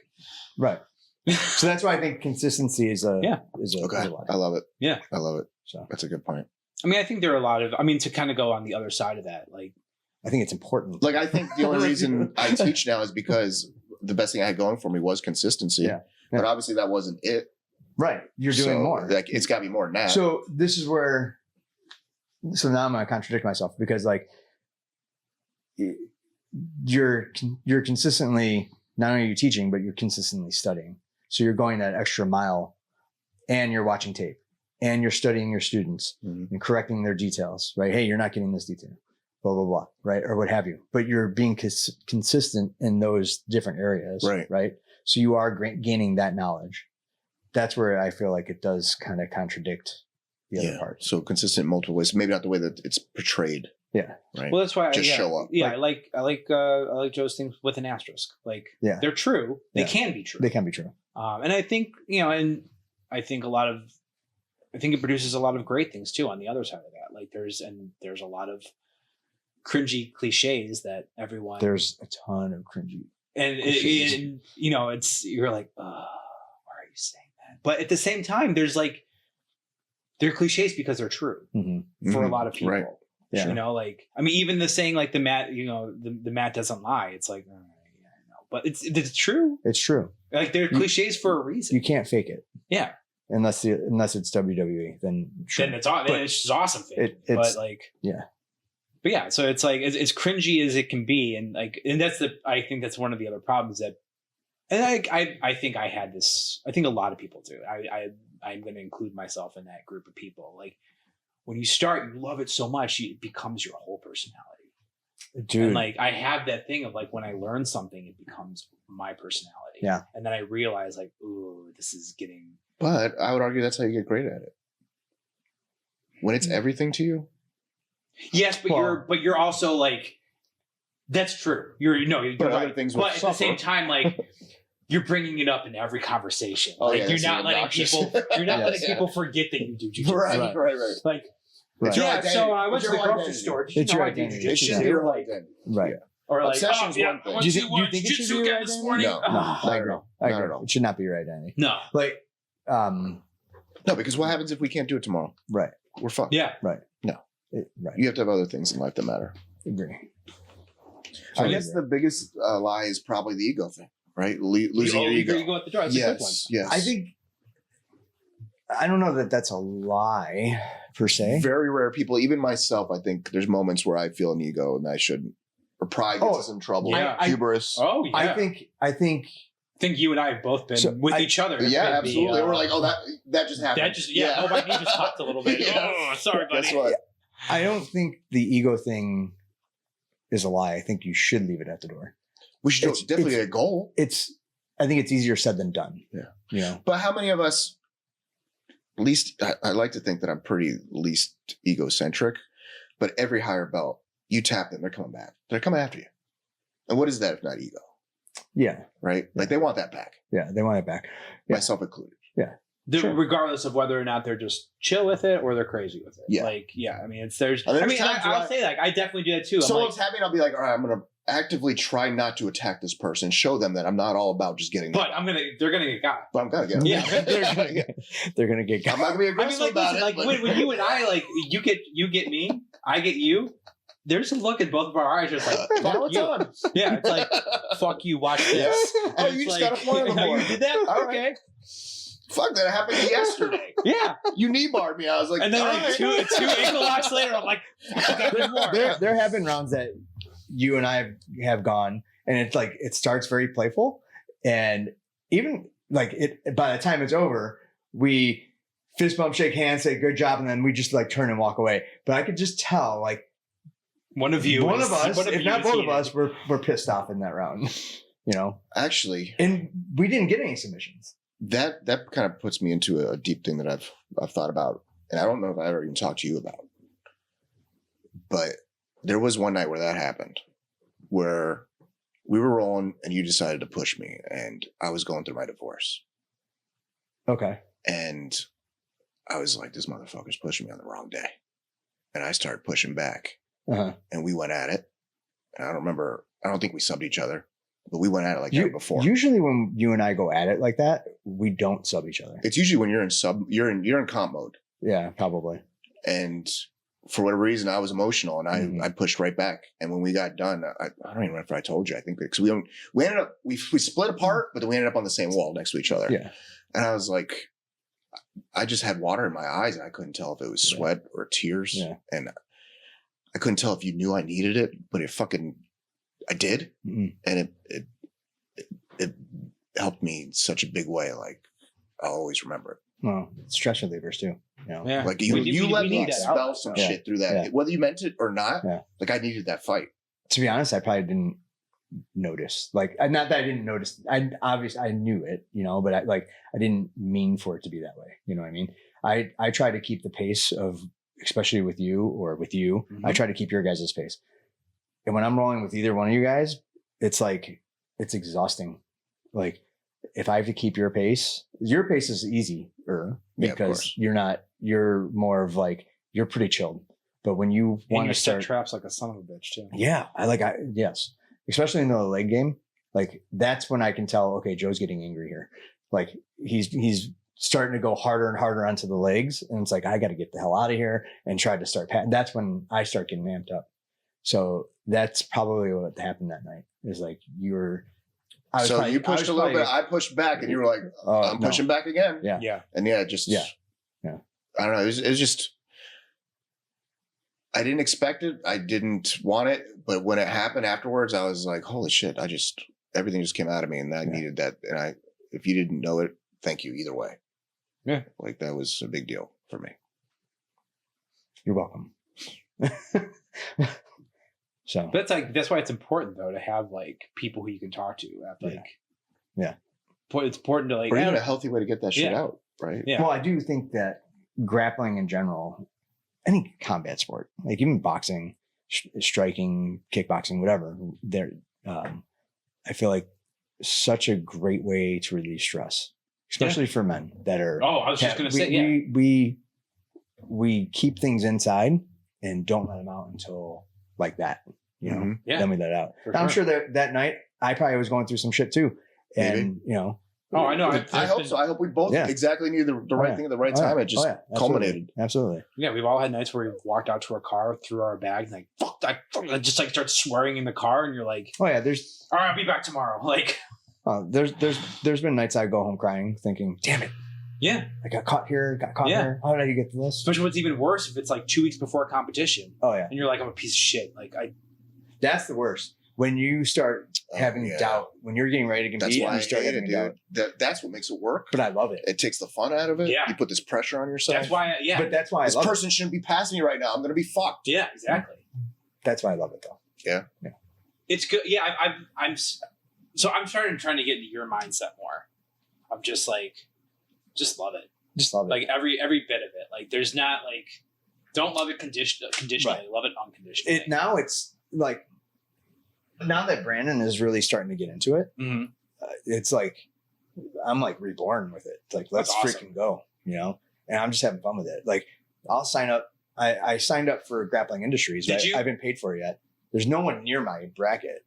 Like, right. So that's why I think consistency is a lie. I love it. Yeah. I love it. So that's a good point. I mean, I think there are a lot of, to kind of go on the other side of that, like, I think it's important. Like, I think the only reason I teach now is because the best thing I had going for me was consistency. Yeah. But obviously that wasn't it. Right. You're doing more. Like, it's got to be more than that. So this is where, now I'm going to contradict myself, because like you're consistently, not only are you teaching, but you're consistently studying. So you're going that extra mile, and you're watching tape, and you're studying your students and correcting their details, right? Hey, you're not getting this detail, blah, blah, blah, right? Or what have you. But you're being consistent in those different areas, right? So you are gaining that knowledge. That's where I feel like it does kind of contradict the other part. So consistent in multiple ways. Maybe not the way that it's portrayed. Yeah. Right. Well, that's why just show up. Yeah. I like Joe's things with an asterisk. Like, they're true. They can be true. They can be true. And I think, and I think it produces a lot of great things too on the other side of that. Like there's a lot of cringy cliches that everyone. There's a ton of cringy. And you're like, why are you saying that? But at the same time, they're cliches because they're true for a lot of people. Right. Yeah. You know, like, I mean, even the saying like the mat, you know, the mat doesn't lie. It's like, yeah, I know, but it's true. It's true. Like they're cliches for a reason. You can't fake it. Yeah. Unless it's WWE, then sure. Then it's just awesome. It's but like, yeah. But yeah, so it's like as cringy as it can be, and I think that's one of the other problems that, and I think I had this. I think a lot of people do. I'm going to include myself in that group of people. Like when you start, you love it so much, it becomes your whole personality. Dude. And like I have that thing of like when I learn something, it becomes my personality. Yeah. And then I realize like, ooh, this is getting. But I would argue that's how you get great at it. When it's everything to you. Yes, but you're also like, that's true. You're But right. other things But will at the suffer. same time, like you're bringing it up in every conversation. Like you're not letting people. You're not letting people forget that you do jiu-jitsu. Right. Like, Right. your yeah. identity. So I went It's to the your grocery identity. store. Did you It's know your I do identity. It jiu-jitsu? should be your identity. Right. Or like, Obsession's oh, yeah, one thing. I went Do to you think it should jiu-jitsu be your again this identity? morning. No. Ah. I agree. Not at all. It should not be your identity. No. Like, No, because what happens if we can't do it tomorrow? right. We're fucked. Yeah. Right. No. Right. You have to have other things in life that matter. Agree. I guess the biggest lie is probably the ego thing, right? Losing your ego. You go at the door. That's a good one. Yes. I don't know that that's a lie per se. Very rare people, even myself, I think there's moments where I feel an ego and I shouldn't. Or pride gets us in trouble. Yeah. Hubris. Oh yeah. I think I think you and I have both been with each other. Yeah, Could be, absolutely. We're like, oh, that just happened. That just Oh, my knee just popped a little bit. Yeah. Oh, sorry, buddy. Guess what? I don't think the ego thing is a lie. I think you should leave it at the door. We should It's definitely a goal. I think it's easier said than done. Yeah. You know. But how many of us, I like to think that I'm pretty least egocentric, but every higher belt, you tap them, they're coming back. They're coming after you. And what is that if not ego? Yeah. Right? Like they want that back. Yeah. They want it back. Yeah. Myself included. Sure. Regardless of whether or not they're just chill with it or they're crazy with it. Yeah. Like, yeah. I mean, times where I'll say that. I definitely do that too. So I'm what's happening, I'll be like, all right, I'm going to actively try not to attack this person, show them that I'm not all about just getting them. but they're going to get got. But I'm going to get them. Yeah. They're gonna get. I'm not going to be aggressive about it. Like but- when you and I, like, you get me, I get you. There's a look in both of our eyes, just like, Hey, now fuck it's you. on. Yeah, it's like, fuck you, watch this. Oh, And you it's just got a point on the oh, board. you did that? All right. Okay. Fuck, that happened yesterday. Yeah. You knee barred me. I was like, And then all like right. two ankle locks later, I'm like, I got one more. There have been rounds that you and I have gone, and it's like it starts very playful, and even like it by the time it's over, we fist bump, shake hands, say good job, and then we just like turn and walk away. But I could just tell, like One of you, one of us, if you not is both of heated. us, we're pissed off in that round, you know. Actually, And we didn't get any submissions. that kind of puts me into a deep thing that I've thought about, and I don't know if I ever even talked to you about. But there was one night where that happened, where we were rolling, and you decided to push me, and I was going through my divorce, Okay. and I was like, "This motherfucker's pushing me on the wrong day," and I started pushing back, Uh-huh. and we went at it. And I don't think we subbed each other, but we went at it like that before. Usually when you and I go at it like that, we don't sub each other. It's usually when you're in comp mode. Yeah, probably. And for whatever reason, I was emotional and Mhm. I pushed right back. And when we got done, I don't even remember if I told you. I think because we ended up we split apart, but then we ended up on the same wall next to each other. Yeah. And I was like, I just had water in my eyes, and I couldn't tell if it was sweat or tears. Yeah. And I couldn't tell if you knew I needed it, but I did, Mhm. and it helped me in such a big way. Like I'll always remember it. Well, stress relievers too. You know? Yeah. Like you let me need that expel outlet. some Yeah. shit through that, Yeah. whether you meant it or not. Yeah. Like I needed that fight. To be honest, I probably didn't notice. Like, not that I didn't notice. I obviously I knew it, you know, but I didn't mean for it to be that way. You know what I mean? I try to keep the pace of, especially with you or with you. Mhm. I try to keep your guys' pace. And when I'm rolling with either one of you guys, it's like it's exhausting. Like if I have to keep your pace is easier Yeah, of because course. you're more of like you're pretty chilled. But when you And want you to set start traps like a son of a bitch too. yeah, yes, especially in the leg game. Like that's when I can tell, okay, Joe's getting angry here. Like he's starting to go harder and harder onto the legs. And it's like, I got to get the hell out of here and try to start patting. That's when I start getting amped up. So that's probably what happened that night. Is like you pushed a little bit. I pushed back, and you were like, "I'm pushing back again." Yeah. And I don't know. It was just. I didn't expect it. I didn't want it, but when it happened afterwards, I was like, "Holy shit!" Everything just came out of me, and I needed that. And if you didn't know it, thank you either way. Yeah, like that was a big deal for me. You're welcome. So, but that's why it's important though to have like people who you can talk to. It's important to like, or even a healthy way to get that shit out, right? Yeah. Well, I do think that grappling in general, any combat sport, like even boxing, striking, kickboxing, whatever, I feel like such a great way to release stress, especially for men that are. Oh, I was just going to say, we keep things inside and don't let them out until like that, you know. Then we let it out. I'm sure that night I probably was going through some shit too, and you know. Oh, I know. I hope so. I hope we both exactly knew the right thing at the right time. It just culminated. Absolutely. Yeah, we've all had nights where we've walked out to our car, threw our bags, like fuck, I just like start swearing in the car, and you're like, all right, I'll be back tomorrow. Like, there's been nights I go home crying, thinking, damn it. Yeah, I got caught here. Here. How did I get to this? Especially what's even worse if it's like 2 weeks before a competition. Oh yeah, and you're like, I'm a piece of shit. That's the worst. When you start having doubt, when you're getting ready to compete, and you start having doubt. That's what makes it work. But I love it. It takes the fun out of it. Yeah. You put this pressure on yourself. That's why. But that's why this person shouldn't be passing me right now. I'm going to be fucked. Yeah, exactly. That's why I love it, though. Yeah. It's good. Yeah, I'm starting trying to get into your mindset more. I'm just like, just love it. Just love it. Like every bit of it. Like there's not like, don't love it conditionally. Right. Love it unconditionally. Now it's like. Now that Brandon is really starting to get into it, it's like I'm like reborn with it. It's like let's freaking go, you know. And I'm just having fun with it. Like I'll sign up. I signed up for Grappling Industries. Did you? I haven't paid for it yet. There's no one near my bracket,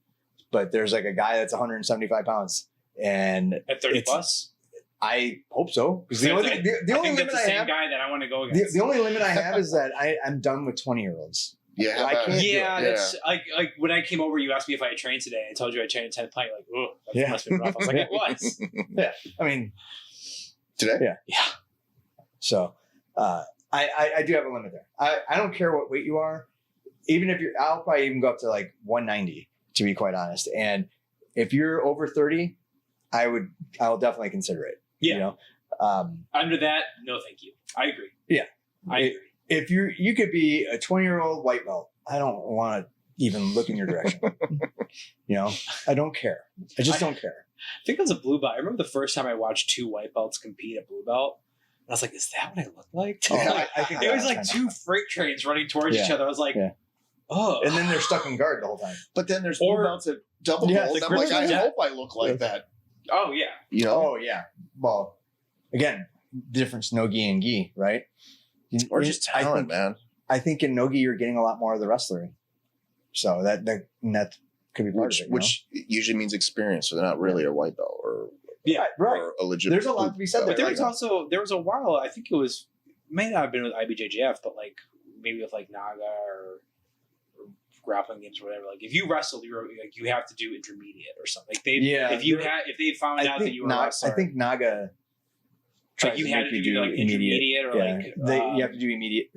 but there's like a guy that's 175 pounds and at 30 plus. I hope so. Because the only limit I have, guy that I want to go against. The only limit I have is that I'm done with 20-year-olds. Yeah, I can't that's like when I came over, you asked me if I had trained today. I told you I trained at 10 plant. You're like, oh, that must have been rough. I was like, it was. Yeah, I mean, today. Yeah. So, I do have a limit there. I don't care what weight you are, even if I'll probably even go up to like 190 to be quite honest. And if you're over 30, I will definitely consider it. Yeah. You know, under that, no, thank you. I agree. Yeah, I agree. If you could be a 20-year-old white belt, I don't want to even look in your direction. You know, I don't care. I just don't care. I think it was a blue belt. I remember the first time I watched 2 white belts compete at blue belt. And I was like, is that what I look like? I think it was like 2 freight trains running towards each other. I was like, oh. And then they're stuck in guard the whole time. But then there's blue belts at double gold. I'm like, I hope I look like that. Oh, yeah. You know? Oh, yeah. Well, again, difference no-gi and gi, right? Or just talent, man. I think in no-gi you're getting a lot more of the wrestling. So that could be part of it. Which usually means experience. So they're not really a white belt or a legit. There's a lot to be said there. But there was a while, I think may not have been with IBJJF, but like maybe with like Naga or grappling games or whatever. Like if you wrestled, you have to do intermediate or something. Like if they found out that you were a wrestler, I think Naga. Like you had to do like intermediate or you have to do immediate,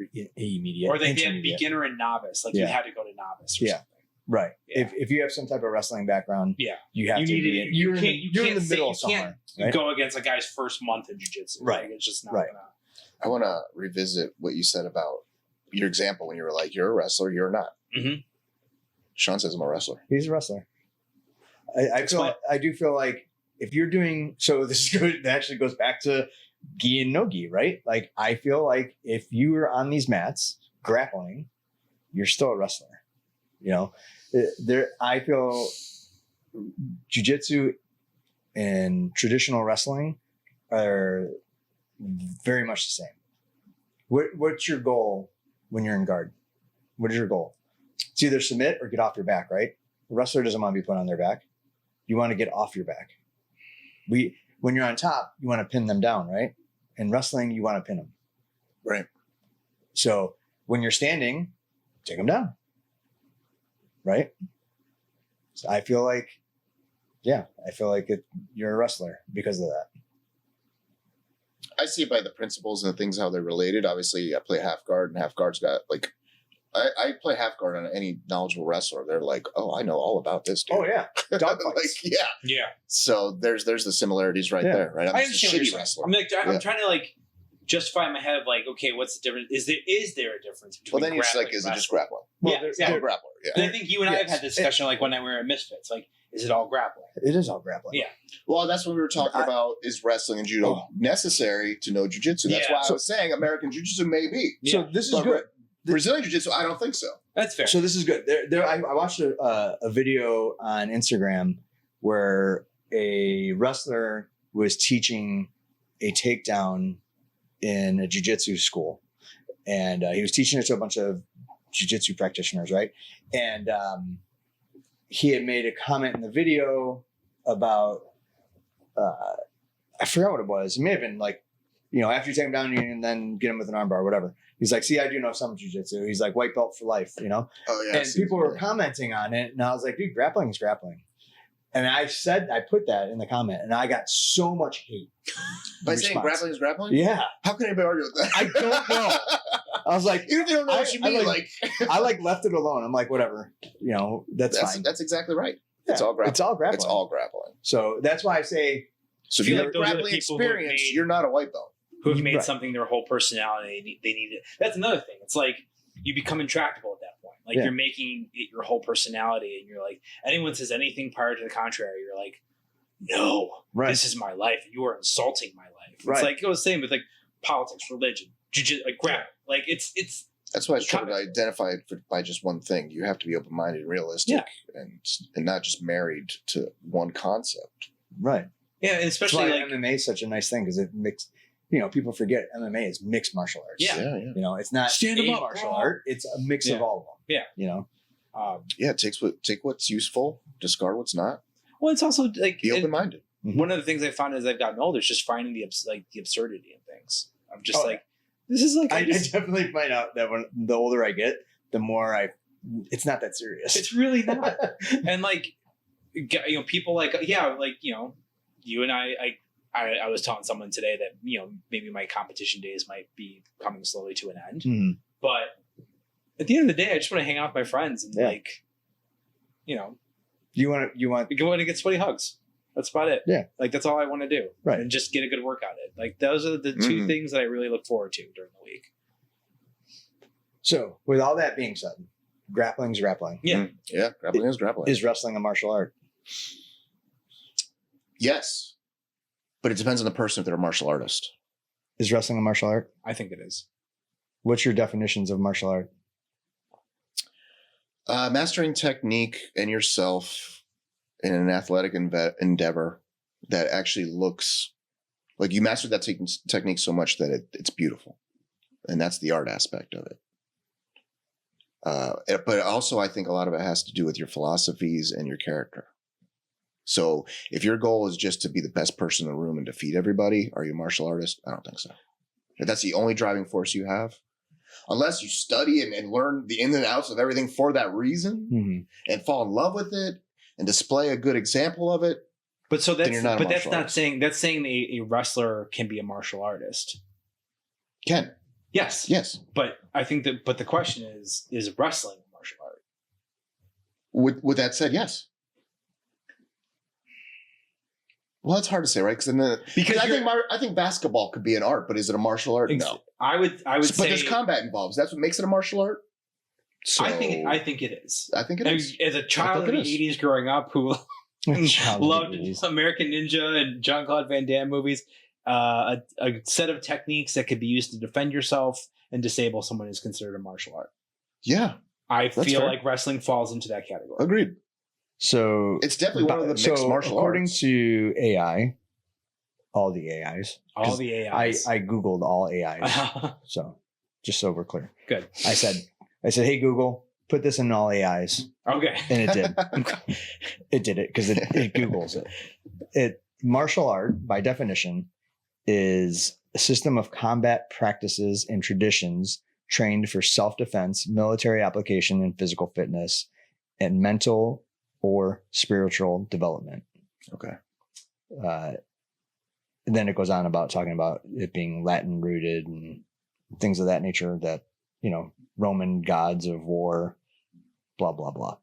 or they had beginner and novice. Like you had to go to novice. Or something. Right. Yeah. If you have some type of wrestling background, you have to. You're in the middle somewhere. You can't go against a guy's first month in jiu-jitsu. Right. Like, it's just not gonna. I want to revisit what you said about your example when you were like, "You're a wrestler, you're not." Mm-hmm. Sean says I'm a wrestler. He's a wrestler. I do feel like if you're doing so, this is good. That actually goes back to gi and no gi, right? Like I feel like if you are on these mats grappling, you're still a wrestler. You know, I feel jiu-jitsu and traditional wrestling are very much the same. What's your goal when you're in guard? What is your goal? It's either submit or get off your back, right? The wrestler doesn't want to be put on their back. You want to get off your back. When you're on top, you want to pin them down, right? In wrestling, you want to pin them. Right. So when you're standing, take them down. Right. So I feel like you're a wrestler because of that. I see it by the principles and the things, how they're related. Obviously, I play half guard, and half guard's got like, I play half guard on any knowledgeable wrestler. They're like, oh, I know all about this, dude. Oh yeah, dog like, fights. yeah. So there's the similarities right there, right? I understand what you're saying. Wrestler. I'm like, I'm trying to like justify in my head of like, okay, what's the difference? Is there a difference between? Well, then you're just like, grappling is and it just wrestling? grappling? Well, Still a grappler. Yeah. And I think you and I have had this discussion like when we were at Misfits. Like, is it all grappling? It is all grappling. Yeah. Well, that's what we were talking about. Is wrestling and judo necessary to know jiu-jitsu? That's why I was saying American jiu-jitsu may be. So this is good. Brazilian jiu-jitsu, I don't think so. That's fair. So this is good. I watched a video on Instagram where a wrestler was teaching a takedown in a jiu-jitsu school. And he was teaching it to a bunch of jiu-jitsu practitioners, right? And he had made a comment in the video about, I forgot what it was. It may have been like, after you take him down, you can then get him with an armbar or whatever. He's like, see, I do know some jiu-jitsu. He's like, white belt for life, Oh, yeah. And people were commenting on it. And I was like, dude, grappling is grappling. And I put that in the comment, and I got so much hate. By saying grappling is grappling? Yeah. How can anybody argue with that? I don't know. I was like, even if you don't know what you mean, I left it alone. I'm like, whatever, that's fine. That's exactly right. Yeah, it's all grappling. It's all grappling. It's all grappling. So that's why I say, so if you have like those are the grappling people who have experience, made- you're not a white belt. Who have made Right. something their whole personality. They need it. That's another thing. It's like you become intractable at that point. Like Yeah. you're making it your whole personality, and you're like, anyone says anything prior to the contrary, you're like, no, right. this is my life. You are insulting my life. It's Right. like it was saying with like politics, religion, jiu-jitsu, like grab. Like it's That's why I try to identify it by just one thing. You have to be open-minded and realistic, and not just married to one concept. Right. yeah, and That's especially why like MMA is such a nice thing because it makes, people forget MMA is mixed martial arts. Yeah. It's not Stand 'em a up, martial bro. art. It's a mix of all of them. Yeah. Yeah, take what's useful, discard what's not. Well, it's also like Be open-minded. one of the things I found as I've gotten older is just finding the absurdity in things. I'm just Oh, like, this is like I definitely find out that when the older I get, the more it's not that serious. it's really not. And like, people like you and I was telling someone today that maybe my competition days might be coming slowly to an end, Mhm. but at the end of the day, I just want to hang out with my friends and You want go in and get sweaty hugs. That's about it. Yeah. Like that's all I want to do. Right. And just get a good workout in. Like those are the two things that I really look forward to during the week. So with all that being said, grappling's grappling. Yeah. Yeah, grappling is grappling. Is wrestling a martial art? Yes. But it depends on the person if they're a martial artist. Is wrestling a martial art? I think it is. What's your definitions of martial art? Mastering technique and yourself in an athletic endeavor that actually looks like you mastered that technique so much that it's beautiful. And that's the art aspect of it. But also I think a lot of it has to do with your philosophies and your character. So if your goal is just to be the best person in the room and defeat everybody, are you a martial artist? I don't think so. If that's the only driving force you have, unless you study and learn the ins and outs of everything for that reason and fall in love with it and display a good example of it. But so that's you're not a but that's martial not artist. saying that's saying a wrestler can be a martial artist. Ken. Yes. Yes. But I think but the question is wrestling a martial art? With that said, yes. Well, it's hard to say, right? Because I think basketball could be an art, but is it a martial art? No. I would But say there's combat involved. That's what makes it a martial art. So I think it is. I think it is. As a child I in think the it is. 80s growing up who Child of loved the 80s. American Ninja and Jean-Claude Van Damme movies, a set of techniques that could be used to defend yourself and disable someone is considered a martial art. Yeah. I That's feel fair. like wrestling falls into that category. Agreed. So It's definitely one of the mixed martial according arts. to AI, all the AIs. All 'cause the AIs. I Googled all AIs. So just so we're clear. Good. I said, hey, Google, put this in all AIs. Okay. And it did. It did it because it Googles it. Martial art, by definition, is a system of combat practices and traditions trained for self-defense, military application, and physical fitness, and mental or spiritual development. Okay. And then it goes on about talking about it being Latin rooted and things of that nature, that, you know, Roman gods of war, blah, blah, blah.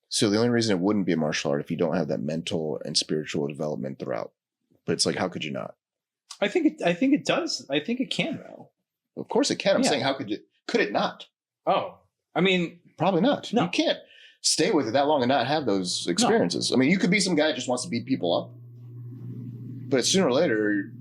So the only reason it wouldn't be a martial art if you don't have that mental and spiritual development throughout. But it's like, how could you not? I think it does. I think it can though. Of course it can. I'm Yeah. saying, could it not? Oh, I mean, Probably not. No. You can't stay with it that long and not have those experiences. I mean, you could be some guy that just wants to beat people up, but sooner or later,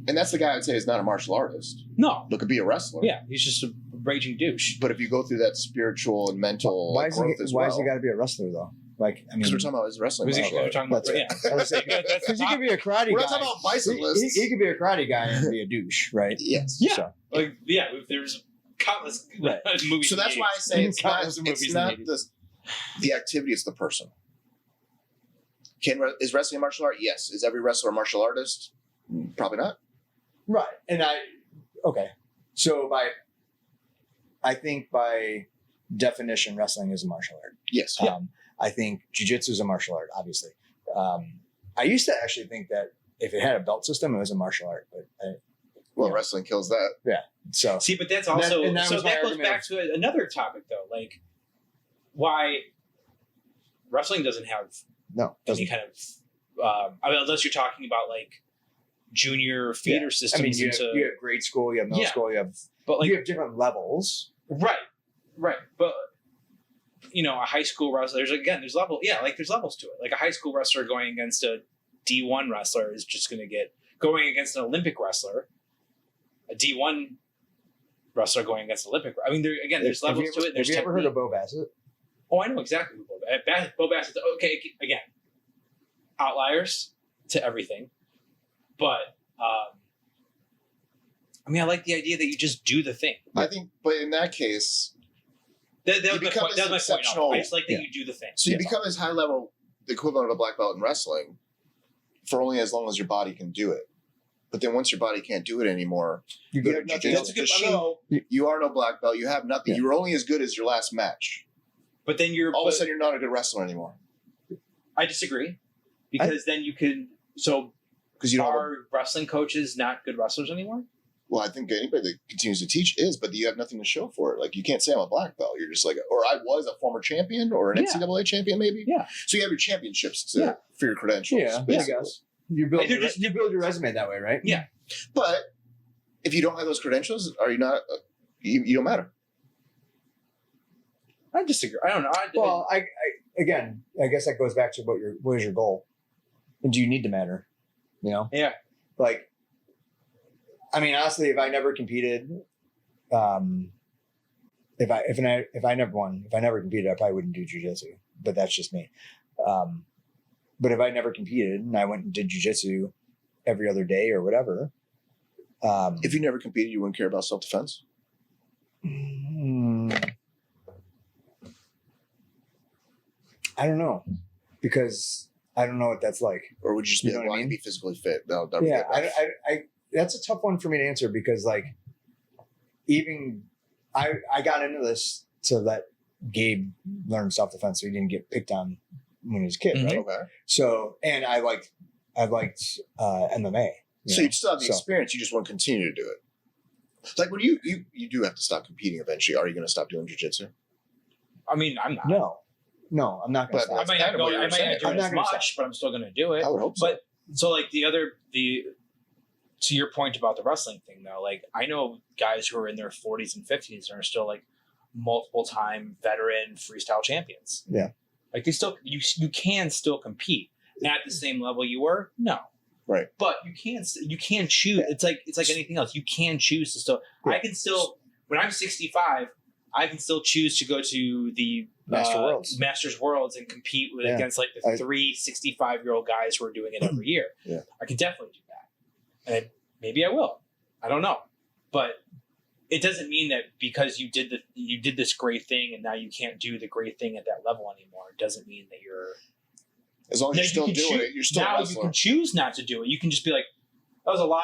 and that's the guy I'd say is not a martial artist, no. but could be a wrestler. Yeah, he's just a raging douche. But if you go through that spiritual and mental Why growth is as he well, got to be a wrestler though? Like, I mean, because we're talking about his wrestling. We're martial art. talking about That's yeah. I was saying, That's because he could be a karate We're guy. not talking about bicyclists. He could be a karate guy and be a douche, right? Yes. Yeah. So, Like, yeah, there's countless Right. movies. So that's in the why I say it's not, Countless it's movies not in the the activity, it's the person. Is wrestling a martial art? Yes. Is every wrestler a martial artist? Probably not. right. And okay. So I think by definition, wrestling is a martial art. Yes. I think jiu-jitsu is a martial art, obviously. I used to actually think that if it had a belt system, it was a martial art, but Well, Yeah. wrestling kills that. so See, but that's also and that so was my that goes argument back to another topic though, like why wrestling doesn't have no, any doesn't. kind of I mean, unless you're talking about like junior feeder I systems mean, you into have grade school, you have middle Yeah. school, you have but like you have different levels. right, but you know, a high school wrestler. There's levels to it. Like a high school wrestler going against a D1 wrestler is just going to get going against an Olympic wrestler. A D1 wrestler going against an Olympic. I mean, there's levels to it. There's Have you ever heard technique. of Bo Bassett? Oh, I know exactly who Bo Bassett. Okay, again, outliers to everything, but I mean, I like the idea that you just do the thing. I think, but in that case, That You was my become point. That was my point. exceptional- No, I just like that Yeah. you do the thing. so you Yeah. become as high level, the equivalent of a black belt in wrestling, for only as long as your body can do it. But then once your body can't do it anymore, You Good. have nothing That's else. a good- no, you are no black belt. You have nothing. Yeah. You're only as good as your last match. But then All of a sudden, you're not a good wrestler anymore I disagree because then you can. So because you don't. Have a, are wrestling coaches not good wrestlers anymore? well, I think anybody that continues to teach is, but you have nothing to show for it. Like you can't say I'm a black belt. You're just like, or I was a former champion or an Yeah. NCAA champion, maybe. Yeah. So you have your championships Yeah. for your credentials. Yeah, I basically. guess. You build They're just- you build your resume that way, right? Yeah. But if you don't have those credentials, are you not? You don't matter. I disagree. I don't know. Well, I again, I guess that goes back to what is your goal, and do you need to matter? You know, yeah. like, I mean, honestly, if I never competed, if I never competed, I probably wouldn't do jiu-jitsu. But that's just me. But if I never competed and I went and did jiu-jitsu every other day or whatever, If you never competed, you wouldn't care about self-defense. I don't know, because I don't know what that's like. Or would you just be You know like, what I well, I can mean? be physically fit? That'll be Yeah, good. I that's a tough one for me to answer because like even I got into this to let Gabe learn self-defense so he didn't get picked on when he was a kid, Mhm. right? Okay. So and I liked MMA. So you'd still have the So- experience. You just want to continue to do it. Like when you do have to stop competing eventually. Are you going to stop doing jiu-jitsu? I mean, I'm not. No, I'm not going But to stop. I might kind not of what go. you I were might saying. not do I'm it not as gonna much, but I'm still going to do it. I would hope so. But so like the to your point about the wrestling thing though, like I know guys who are in their 40s and 50s and are still like multiple time veteran freestyle champions. Yeah. Like they still you can still compete at the same level you were. No. Right. But you can choose. It's like anything else. You can choose to still. Yeah. I can still when I'm 65. I can still choose to go to the Masters Worlds and compete Yeah. against like the 65-year-old guys who are doing it every year. Yeah. I can definitely do that. And maybe I will. I don't know. But it doesn't mean that because you did this great thing and now you can't do the great thing at that level anymore. It doesn't mean that you're As long as now you're still you can doing choo- it, you're still a now you wrestler. can choose not to do it. You can just be like, that was a lot.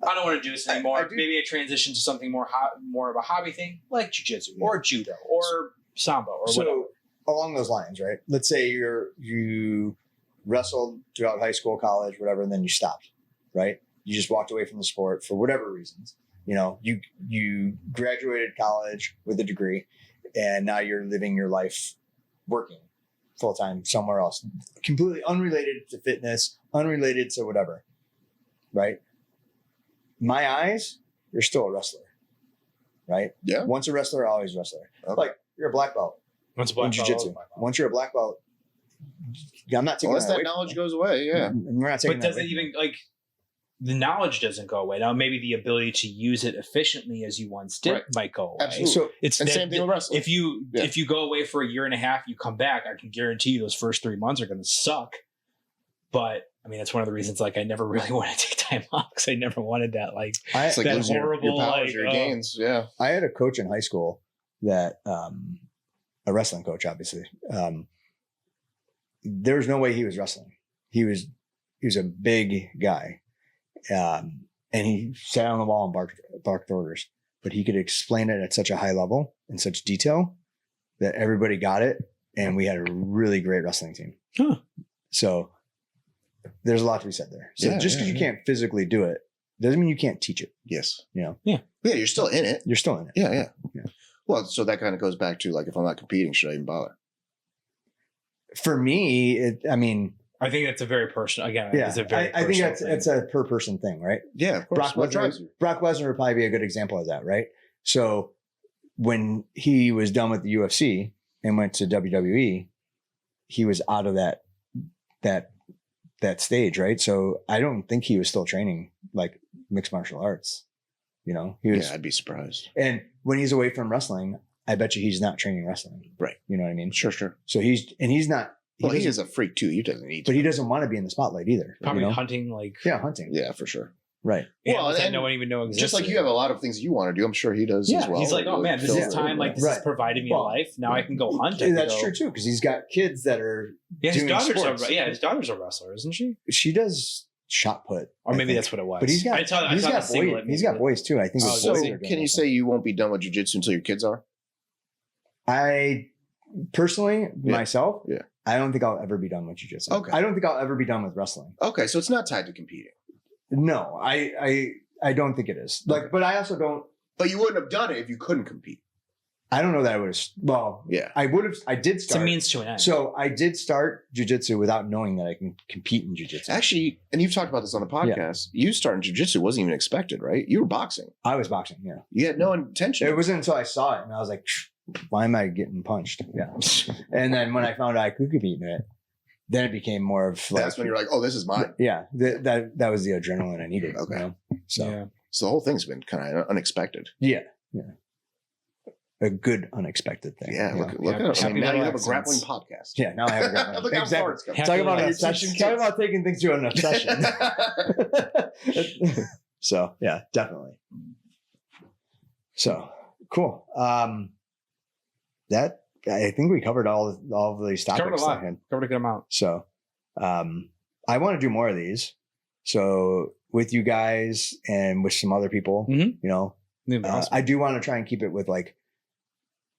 I don't want to do this anymore. I do. Maybe I transition to something more of a hobby thing, like jiu-jitsu or judo or sambo or whatever. Along those lines, right? Let's say you wrestled throughout high school, college, whatever, and then you stopped, right? You just walked away from the sport for whatever reasons. You graduated college with a degree, and now you're living your life working full time somewhere else, completely unrelated to fitness, unrelated to whatever, right? My eyes, you're still a wrestler, right? Yeah. Once a wrestler, always a wrestler. Okay. Like you're a black belt. Once a black in belt, jiu-jitsu. Once you're a black belt, I'm not taking Unless that away knowledge from goes away, yeah. you. We're not taking But that does it away from even like the knowledge doesn't go away? Now maybe the ability to use it efficiently as you once did Right. might go away. Absolutely. So It's And that- same thing with wrestling. If you go away for a year and a half, you come back, I can guarantee you those first 3 months are going to suck. But I mean, that's one of the reasons. Like, I never really want to take time off because I never wanted that. Like, It's like that losing your horrible, powers, like, your gains. Yeah. I had a coach in high school that a wrestling coach, obviously. There was no way he was wrestling. He was a big guy, and he sat on the wall and barked orders. But he could explain it at such a high level in such detail that everybody got it, and we had a really great wrestling team. Huh. So there's a lot to be said there. So Yeah, just because yeah, you can't physically do it doesn't mean you can't teach it. Yes. Yeah, You're still in it. you're still in it. Yeah. Yeah. Well, so that kind of goes back to like, if I'm not competing, should I even bother? For me, I think that's a very personal. Again, yeah, it's a very. I think personal it's a per person thing, right? Yeah, of course. What drives you? Brock Lesnar would probably be a good example of that, right? So when he was done with the UFC and went to WWE, he was out of that stage, right? So I don't think he was still training like mixed martial arts. He was. Yeah, I'd be surprised. And when he's away from wrestling, I bet you he's not training wrestling. Right. You know what I mean? Sure. So he's not. Well, he doesn't- is a freak too. He doesn't need to. but he doesn't want to be in the spotlight either. probably you know? hunting. Like, Yeah, hunting. Yeah, for sure. Right. animals that and no one even know existed. Just like you have a lot of things you want to do, I'm sure he does Yeah, as well. he's like, oh man, this is time. Like, this Right. has provided me Well, a life. Now I can go hunt. I Yeah, can that's go- true too, because he's got kids that are. Yeah, his doing daughter's sports. his daughter's a wrestler, isn't she? She does shot put, Or I maybe think. that's what it was. But he's got. I saw he's the got singlet boys. He's maybe. got boys too. I think. Oh, his does boys he? are doing Can you that. say you won't be done with jiu-jitsu until your kids are? I personally, myself, Yeah. I don't think I'll ever be done with jiu-jitsu. Okay. I don't think I'll ever be done with wrestling. Okay, so it's not tied to competing. No, I don't think it is. Like, but I also don't. But you wouldn't have done it if you couldn't compete. I don't know that I would have. Well, Yeah. I would have. I did It's a start. means to an end. So I did start jiu-jitsu without knowing that I can compete in jiu-jitsu. Actually, and you've talked about this on the podcast, you starting jiu-jitsu wasn't even expected, right? You were boxing. I was boxing. Yeah. You had no intention. It wasn't until I saw it and I was like, why am I getting punched? Yeah. And then when I found out I could compete in it, then it became more of like, That's when you're like, oh, this is mine. yeah, that was the adrenaline I needed. Okay. You know? So yeah. So the whole thing's been kind of unexpected. yeah. A good unexpected thing. Yeah, you look know? at it. I Happy mean, now you little have a grappling accents. podcast. Yeah, now I have a grappling. Look how far Exactly. it's come. Happy Talk about little an obsession. Talk about taking things to an obsession. So yeah, definitely. So cool. That I think we covered all of these topics. Covered a lot. I had. Covered a good amount. So I want to do more of these. So with you guys and with some other people, Mhm. you know, That'd be awesome. I do want to try and keep it with like,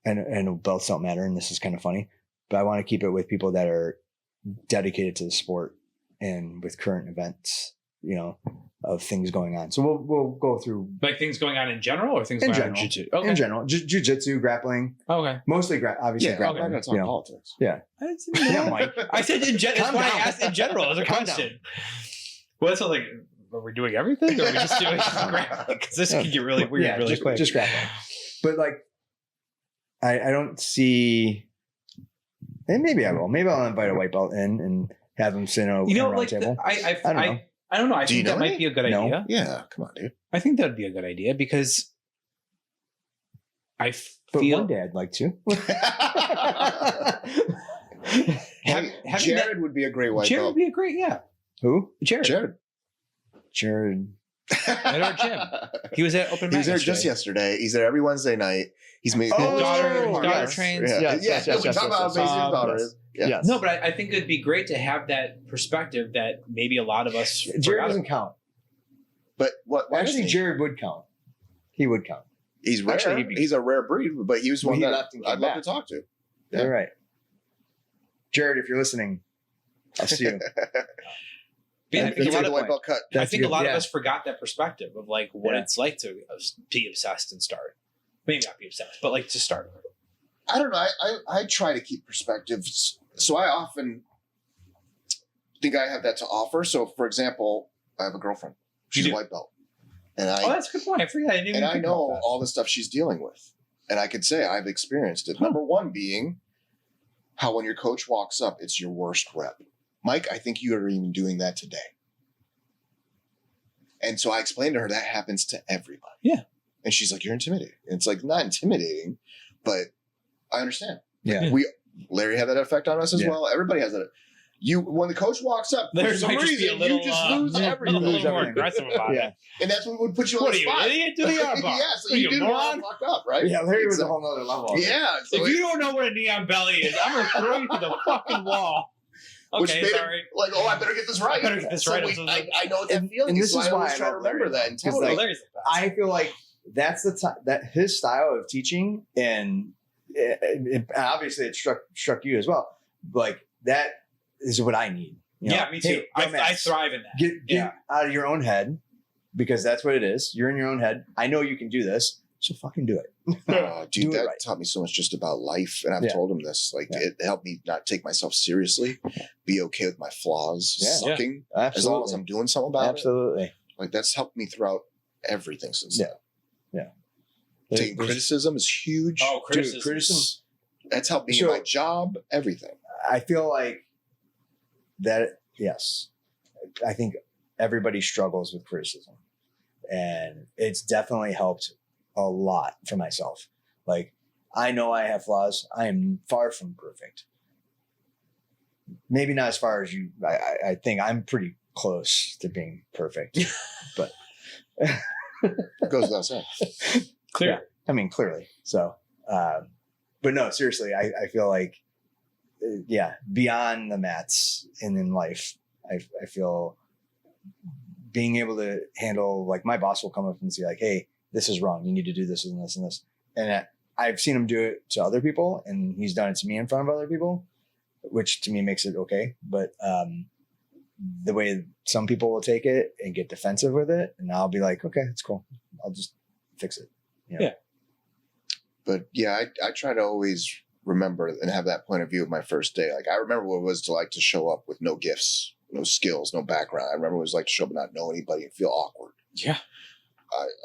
and belts don't matter, and this is kind of funny, but I want to keep it with people that are dedicated to the sport and with current events, you know, of things going on. So we'll go through Like things going on in general, or things In going general. on in jiu-jitsu? Okay. in general, jiu-jitsu, grappling, Okay. mostly obviously Yeah, I'm not grappling. going to talk You know. politics. Yeah, Mike. I said in general. That's Calm why I down. asked in general as a Calm question. Well, that's not like, are we doing everything, or are we just doing grappling? Because this can get really weird yeah, really quick. just grappling. But like, I don't see, and maybe I will. Maybe I'll invite a white belt in and have him sit in a round like table. I I don't know. I don't know. I Do you think that know might any? be a good No. idea. Yeah, come on, dude. I think that would be a good idea because I But feel one day I'd like to. having Jared would be a great white Jared would belt. be a great Who? Jared Jared. at our gym. He was at open. He was Mat there just yesterday. He's there every Wednesday night. He's made Oh, His daughter yes. trains. Yeah, Yes, yes, yes, we yes, talk about how yes, amazing yes. his daughter Yes. is. Yeah. Yes. No, but I think it'd be great to have that perspective that maybe a lot of us Jared forgot doesn't count. But what? Actually, Jared would count. He would count. He's rare. Actually, He's a rare breed, but he was one that I'd love to talk to. Yeah. You're right. Jared, if you're listening, I'll see you. I think a lot of Yeah. us forgot that perspective of like what it's like to be obsessed and start. Maybe not be obsessed, but like to start. I don't know. I try to keep perspectives. So I often think I have that to offer. So for example, I have a girlfriend. She's a white belt. And that's a good point. I forget. I didn't even I know all the stuff she's dealing with. And I could say I've experienced it. Number one being how when your coach walks up, it's your worst rep. Mike, I think you are even doing that today. And so I explained to her that happens to everybody. Yeah. And she's like, you're intimidating. And it's like, not intimidating, but I understand. Yeah. Larry had that effect on us as well. Everybody has that. When the coach walks up, for some reason, you just lose everything. A little more aggressive about it. And that's what would put you on the spot. What are you, idiot? Do the arm bar. Yeah, so you didn't want to fuck up, right? Yeah, Larry was a whole nother level. Yeah. So if you don't know what a knee on belly is, I'm going to throw you to the fucking wall. Okay, sorry. Like, I better get this right. I know what that feeling is. This is why I try to remember that. And tell I feel like that's the time that his style of teaching, and obviously it struck you as well. Like that is what I need. You know? Yeah, me too. I thrive in that. Get out of your own head, because that's what it is. You're in your own head. I know you can do this, so fucking do it. Dude, that taught me so much just about life. And I've told him this. Like, it helped me not take myself seriously, be okay with my flaws, sucking, as long as I'm doing something about it. Like, that's helped me throughout everything since then. Yeah. Taking criticism is huge. Oh, criticism. That's helped me in my job, everything. I feel like that, yes. I think everybody struggles with criticism. And it's definitely helped a lot for myself. Like, I know I have flaws. I am far from perfect. Maybe not as far as you. I think I'm pretty close to being perfect, but goes without saying. Clear. Yeah, I mean, clearly. So, but no, seriously, I feel like, beyond the mats and in life, I feel being able to handle, like, my boss will come up and say, like, hey, this is wrong. You need to do this and this and this. And I've seen him do it to other people, and he's done it to me in front of other people, which to me makes it okay. But the way some people will take it and get defensive with it, and I'll be like, okay, it's cool. I'll just fix it. You know? Yeah. But yeah, I try to always remember and have that point of view of my first day. Like, I remember what it was to show up with no gifts, no skills, no background. I remember what it was like to show up and not know anybody and feel awkward. Yeah.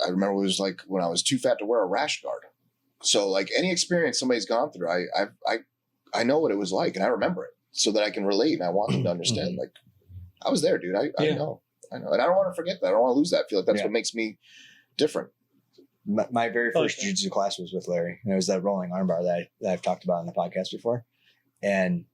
I remember what it was like when I was too fat to wear a rash guard. So, like, any experience somebody's gone through, I know what it was like, and I remember it so that I can relate, and I want them to understand. Like, I was there, dude. I know, and I don't want to forget that. I don't want to lose that. I feel like that's what makes me different. My very first jiu-jitsu class was with Larry, and it was that rolling armbar that I've talked about on the podcast before. And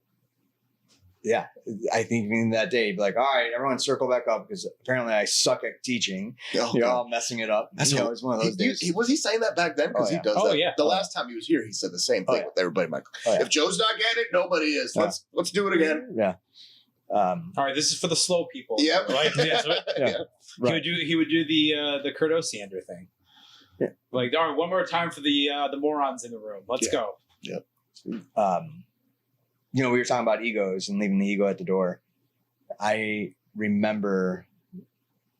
yeah, I think even that day, be like, all right, everyone circle back up, because apparently I suck at teaching. You're all messing it up. That's it was one of those days. Was he saying that back then? Because he does that. Yeah. The last time he was here, he said the same thing with everybody. Michael, if Joe's not getting it, nobody is. Let's do it again. Yeah. All right, this is for the slow people. Yep. Right? Yeah. Right. He would do the Kurt Osiander thing. Yeah. Like, all right, one more time for the morons in the room. Let's go. Yep. We were talking about egos and leaving the ego at the door. I remember,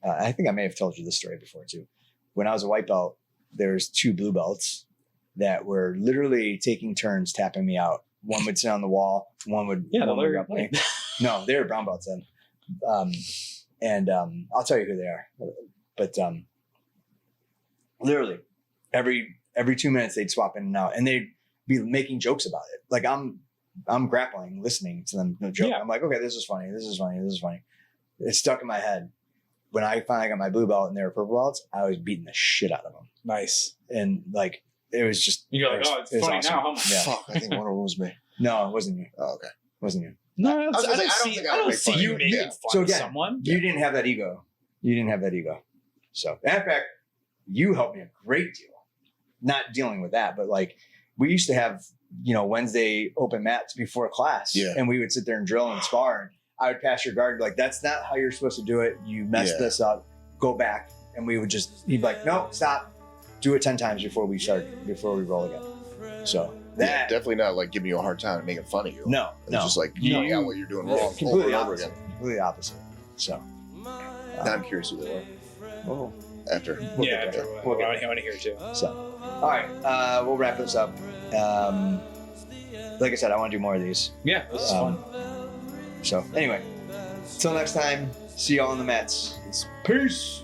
I think I may have told you this story before too. When I was a white belt, there's 2 blue belts that were literally taking turns tapping me out. One would sit on the wall. One would. No, they were brown belts then. I'll tell you who they are. But literally every 2 minutes they'd swap in and out, and they'd be making jokes about it. Like, I'm grappling, listening to them, no joke. Yeah. I'm like, okay, this is funny. This is funny. This is funny. It's stuck in my head. When I finally got my blue belt and they were purple belts, I was beating the shit out of them. Nice. And like, it was just. You're like, it's funny awesome. Now. Yeah. Fuck, I think one of them was me. No, it wasn't you. Oh, okay. It wasn't you. No, I don't see you making fun of someone. You didn't have that ego. So, in fact, you helped me a great deal. Not dealing with that, but like, we used to have, Wednesday open mats before class. Yeah. And we would sit there and drill and spar. And I would pass your guard, like, that's not how you're supposed to do it. You messed this up. Go back. and he'd be like, no, stop, do it 10 times before we roll again. So that definitely not like giving you a hard time and making fun of you. no, It's just like pointing out what you're doing wrong over and over again. Completely opposite. So Now I'm curious who they were oh, after. we'll Yeah, get there. I We'll get want to hear it too. there. So all right, we'll wrap this up. Like I said, I want to do more of these. Yeah, this is fun. So anyway, till next time, see y'all on the mats. Peace.